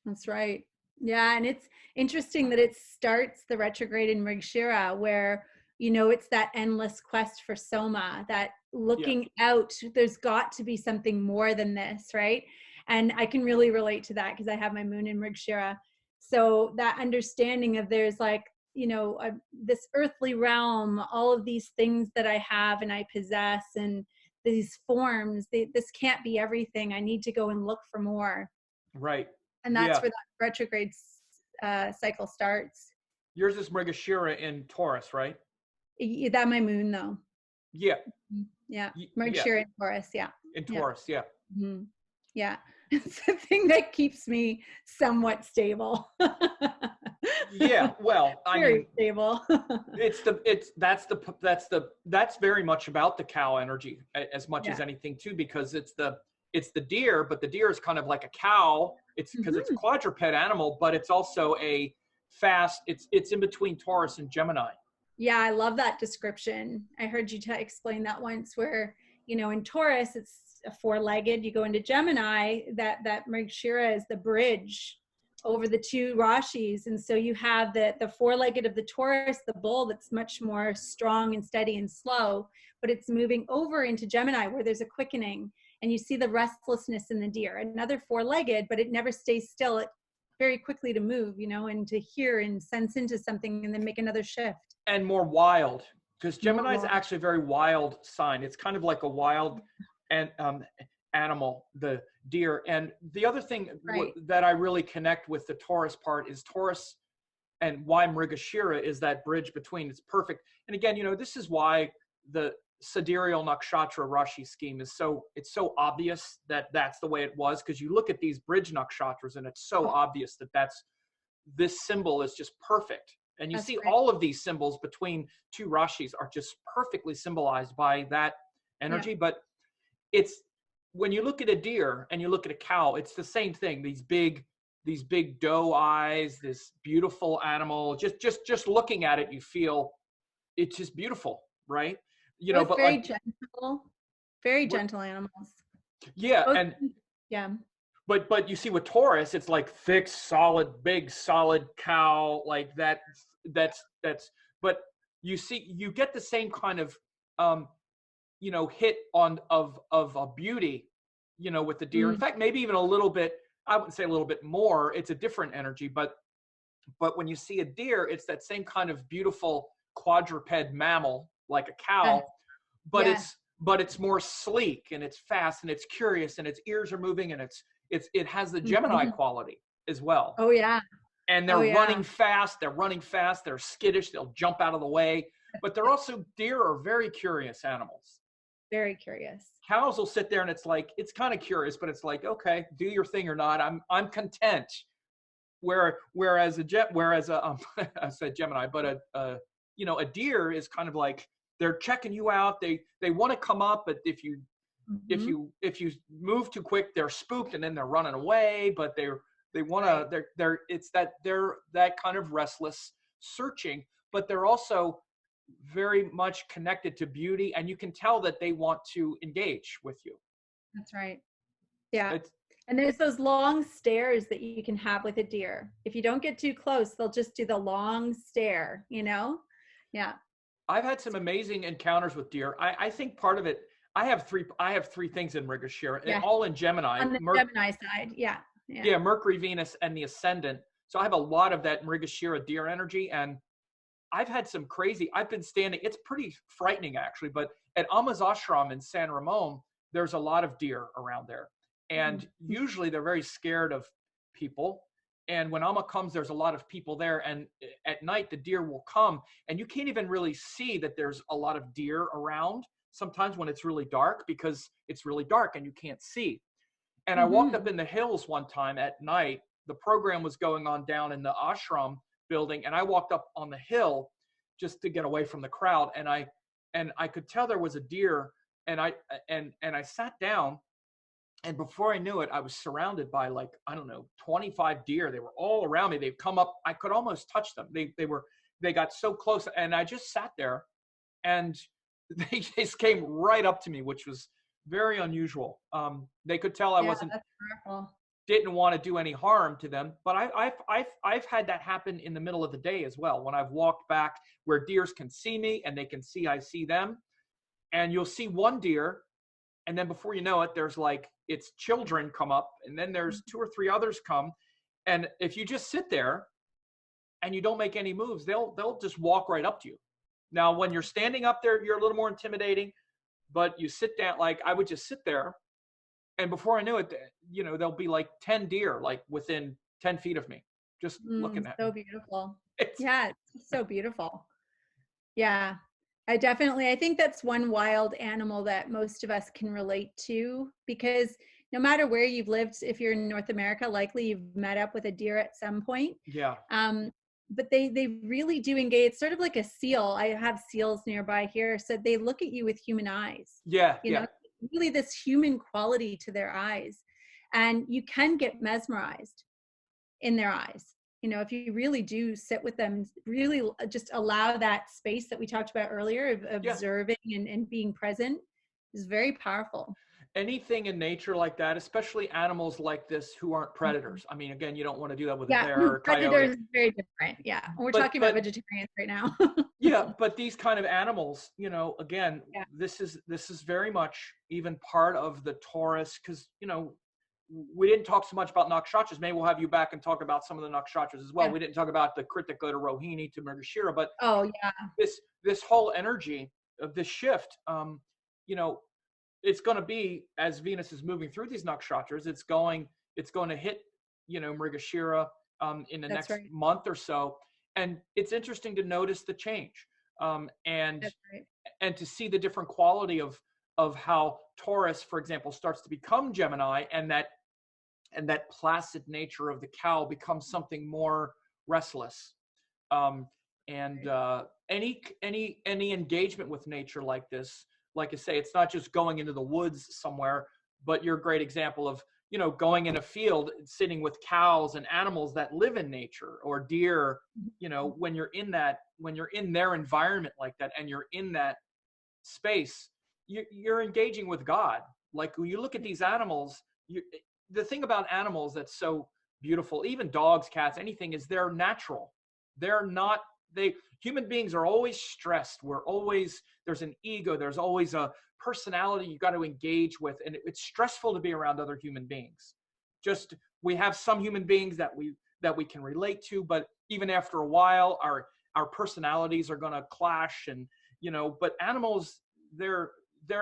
That's right. Yeah. And it's interesting that it starts the retrograde in Mrigashira, where, it's that endless quest for Soma, that looking out, there's got to be something more than this, right? And I can really relate to that because I have my moon in Mrigashira. So that understanding of there's like, this earthly realm, all of these things that I have and I possess, and these forms, this can't be everything. I need to go and look for more. Right. And that's where that retrograde cycle starts. Yours is Mrigashira in Taurus, right? That my moon, though. Yeah. Yeah. Mrigashira in Taurus. Yeah. In Taurus. Yeah. Mm-hmm. Yeah. It's the thing that keeps me somewhat stable. Yeah. Well, very stable. that's very much about the cow energy as much as anything too, because it's the deer, but the deer is kind of like a cow. It's because it's a quadruped animal, but it's also a fast, it's in between Taurus and Gemini. Yeah, I love that description. I heard you explain that once, where, in Taurus, it's a four-legged. You go into Gemini, that Mrigashira is the bridge over the two Rashis. And so you have the four-legged of the Taurus, the bull, that's much more strong and steady and slow, but it's moving over into Gemini where there's a quickening. And you see the restlessness in the deer, another four-legged, but it never stays still. It very quickly to move, and to hear and sense into something and then make another shift. And more wild, because Gemini is actually a very wild sign. It's kind of like a wild animal, the deer. And the other thing that I really connect with the Taurus part is Taurus, and why Mrigashira is that bridge between. It's perfect. And again, this is why the Sidereal Nakshatra Rashi scheme is it's so obvious that that's the way it was, because you look at these bridge nakshatras and it's so obvious that this symbol is just perfect. And you see all of these symbols between two Rashis are just perfectly symbolized by that energy. But it's, when you look at a deer and you look at a cow, it's the same thing. These big doe eyes, this beautiful animal, just looking at it, you feel it's just beautiful, right? But very gentle animals. Yeah. But you see with Taurus, it's like thick, big, solid cow, like that. But you get the same kind of, hit of a beauty, with the deer. In fact, maybe even a little bit, I wouldn't say a little bit more, it's a different energy, but when you see a deer, it's that same kind of beautiful quadruped mammal, like a cow, but it's more sleek and it's fast and it's curious and its ears are moving and it has the Gemini quality as well. Oh yeah. And they're running fast, they're skittish, they'll jump out of the way, but they're also, deer are very curious animals. Very curious. Cows will sit there and it's kind of curious, but it's like, okay, do your thing or not. I'm content. Whereas I said Gemini, but a deer is kind of like, they're checking you out. They want to come up, but if you move too quick, they're spooked and then they're running away. But they're that kind of restless searching, but they're also very much connected to beauty, and you can tell that they want to engage with you. That's right. Yeah. And there's those long stares that you can have with a deer. If you don't get too close, they'll just do the long stare, Yeah. I've had some amazing encounters with deer. I think part of it, I have three things in Mrigashira, all in Gemini. On the Gemini side, yeah. Mercury, Venus, and the ascendant. So I have a lot of that Mrigashira deer energy, and I've had some crazy, I've been standing, it's pretty frightening actually, but at Amma's ashram in San Ramon, there's a lot of deer around there. And usually they're very scared of people. And when Amma comes, there's a lot of people there. And at night, the deer will come and you can't even really see that there's a lot of deer around sometimes when it's really dark, because it's really dark and you can't see. And I walked up in the hills one time at night. The program was going on down in the ashram building, and I walked up on the hill just to get away from the crowd. And I could tell there was a deer, and I sat down, and before I knew it, I was surrounded by, like, I don't know, 25 deer. They were all around me. They'd come up. I could almost touch them. They got so close, and I just sat there, and they just came right up to me, which was very unusual. They could tell I didn't want to do any harm to them, but I've had that happen in the middle of the day as well, when I've walked back where deers can see me and they can see I see them. And you'll see one deer, and then before you know it, there's like its children come up, and then there's 2 or 3 others come. And if you just sit there and you don't make any moves, they'll just walk right up to you. Now, when you're standing up there, you're a little more intimidating, but you sit down, like I would just sit there, and before I knew it, you know, there'll be like 10 deer, like within 10 feet of me, just looking at me. So beautiful. Yeah, it's so beautiful. Yeah, I think that's one wild animal that most of us can relate to, because no matter where you've lived, if you're in North America, likely you've met up with a deer at some point. Yeah. But they really do engage. It's sort of like a seal. I have seals nearby here, so they look at you with human eyes. Yeah. You know, really this human quality to their eyes, and you can get mesmerized in their eyes. You know, if you really do sit with them, really just allow that space that we talked about earlier of observing and being present, is very powerful. Anything in nature like that, especially animals like this who aren't predators. I mean, again, you don't want to do that with a bear or a coyote. Predators is very different. Yeah. We're talking about vegetarians right now. Yeah, but these kind of animals, you know, again, this is very much even part of the Taurus, because, you know, we didn't talk so much about nakshatras. Maybe we'll have you back and talk about some of the nakshatras as well. Yeah. We didn't talk about the Kritika to Rohini to Mrigashira, but this whole energy of this shift, you know, it's going to be, as Venus is moving through these nakshatras, it's going to hit, you know, Mrigashira in the next month or so. And it's interesting to notice the change and to see the different quality of how Taurus, for example, starts to become Gemini, and that placid nature of the cow becomes something more restless. Any engagement with nature like this, like I say, it's not just going into the woods somewhere, but you're a great example of, you know, going in a field, sitting with cows and animals that live in nature, or deer. You know, when you're in their environment like that, and you're in that space, you're engaging with God. Like when you look at these animals, the thing about animals that's so beautiful, even dogs, cats, anything, is they're natural. Human beings are always stressed. There's an ego, there's always a personality you got to engage with, and it's stressful to be around other human beings. Just, we have some human beings that we can relate to, but even after a while, our personalities are going to clash, and, you know, but animals, they're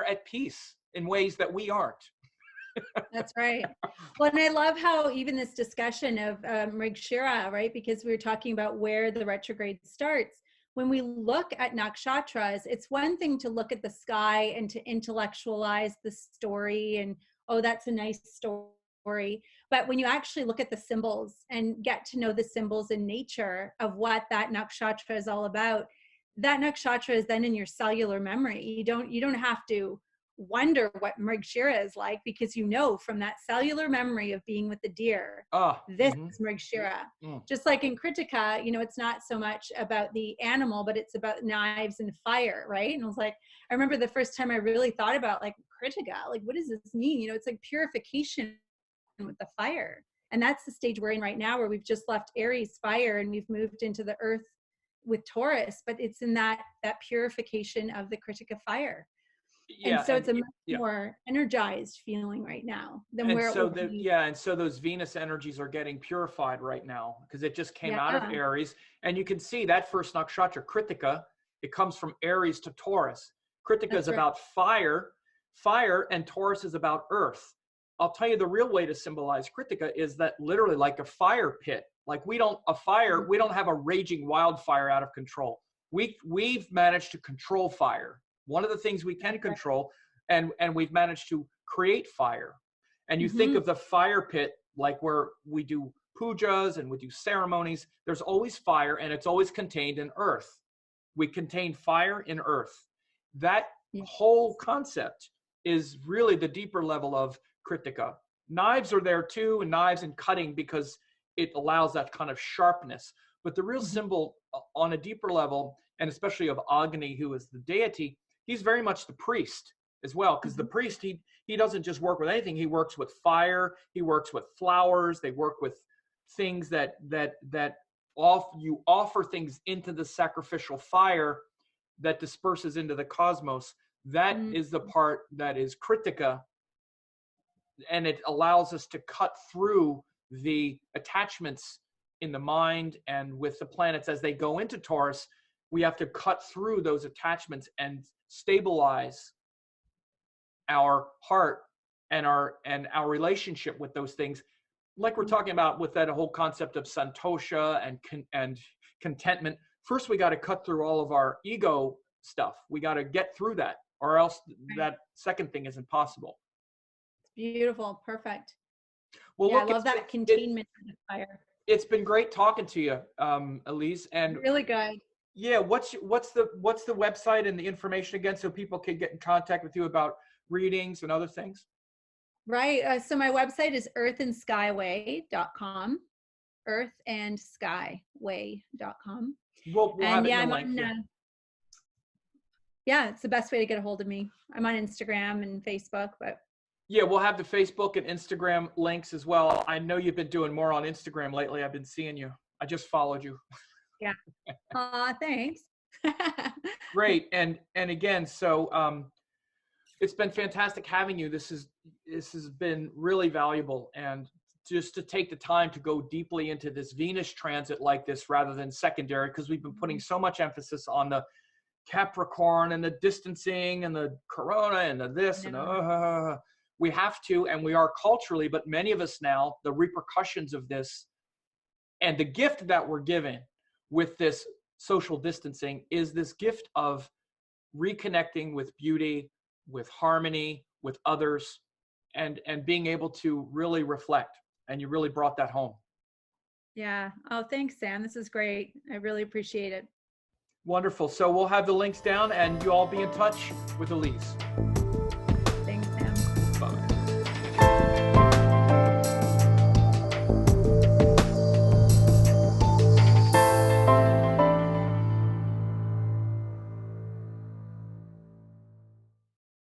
at peace in ways that we aren't. That's right. Well, and I love how even this discussion of Mrigashira, right? Because we were talking about where the retrograde starts. When we look at nakshatras, it's one thing to look at the sky and to intellectualize the story and, oh, that's a nice story. But when you actually look at the symbols and get to know the symbols in nature of what that nakshatra is all about, that nakshatra is then in your cellular memory. You don't have to wonder what Mrigashira is like, because you know from that cellular memory of being with the deer, this is Mrigashira. Just like in Kritika, you know, it's not so much about the animal, but it's about knives and fire, right? And I was like, I remember the first time I really thought about like Kritika, like, what does this mean? You know, it's like purification with the fire. And that's the stage we're in right now, where we've just left Aries fire and we've moved into the earth with Taurus, but it's in that purification of the Kritika fire. And so it's a much yeah. more energized feeling right now than And where it so would be. and so those Venus energies are getting purified right now because it just came out of Yeah. Aries. And you can see that first nakshatra, Kritika, it comes from Aries to Taurus. Kritika is That's right. about fire, and Taurus is about earth. I'll tell you the real way to symbolize Kritika is that literally like a fire pit. Like we don't have a raging wildfire out of control. We've managed to control fire. One of the things we can control, and we've managed to create fire. And you think of the fire pit like where we do pujas and we do ceremonies, there's always fire and it's always contained in earth. We contain fire in earth. That whole concept is really the deeper level of Kritika. Knives are there too, and knives and cutting because it allows that kind of sharpness. But the real symbol on a deeper level, and especially of Agni, who is the deity, he's very much the priest as well, because the priest, he doesn't just work with anything. He works with fire. He works with flowers. They work with things that you offer things into the sacrificial fire that disperses into the cosmos. That is the part that is Kritika, and it allows us to cut through the attachments in the mind, and with the planets as they go into Taurus, we have to cut through those attachments and stabilize our heart and our relationship with those things, like we're talking about with that whole concept of santosha and contentment. First, we got to cut through all of our ego stuff. We got to get through that, or else that second thing isn't possible. Beautiful. Perfect. Well, yeah, look, I love that containment of the fire. It's been great talking to you, Elise. And really good. Yeah, what's the website and the information again, so people can get in contact with you about readings and other things? Right. So my website is earthandskyway.com. earthandskyway.com. We'll have it in the link. It's the best way to get a hold of me. I'm on Instagram and Facebook, but yeah, we'll have the Facebook and Instagram links as well. I know you've been doing more on Instagram lately. I've been seeing you. I just followed you. Yeah. Thanks. Great. And again, so it's been fantastic having you. This has been really valuable, and just to take the time to go deeply into this Venus transit like this rather than secondary, because we've been putting so much emphasis on the Capricorn and the distancing and the corona and the this and we have to, and we are culturally, but many of us now, the repercussions of this and the gift that we're given with this social distancing is this gift of reconnecting with beauty, with harmony, with others, and being able to really reflect. And you really brought that home. Yeah. Oh, thanks, Sam. This is great. I really appreciate it. Wonderful. So we'll have the links down, and you all be in touch with Elise.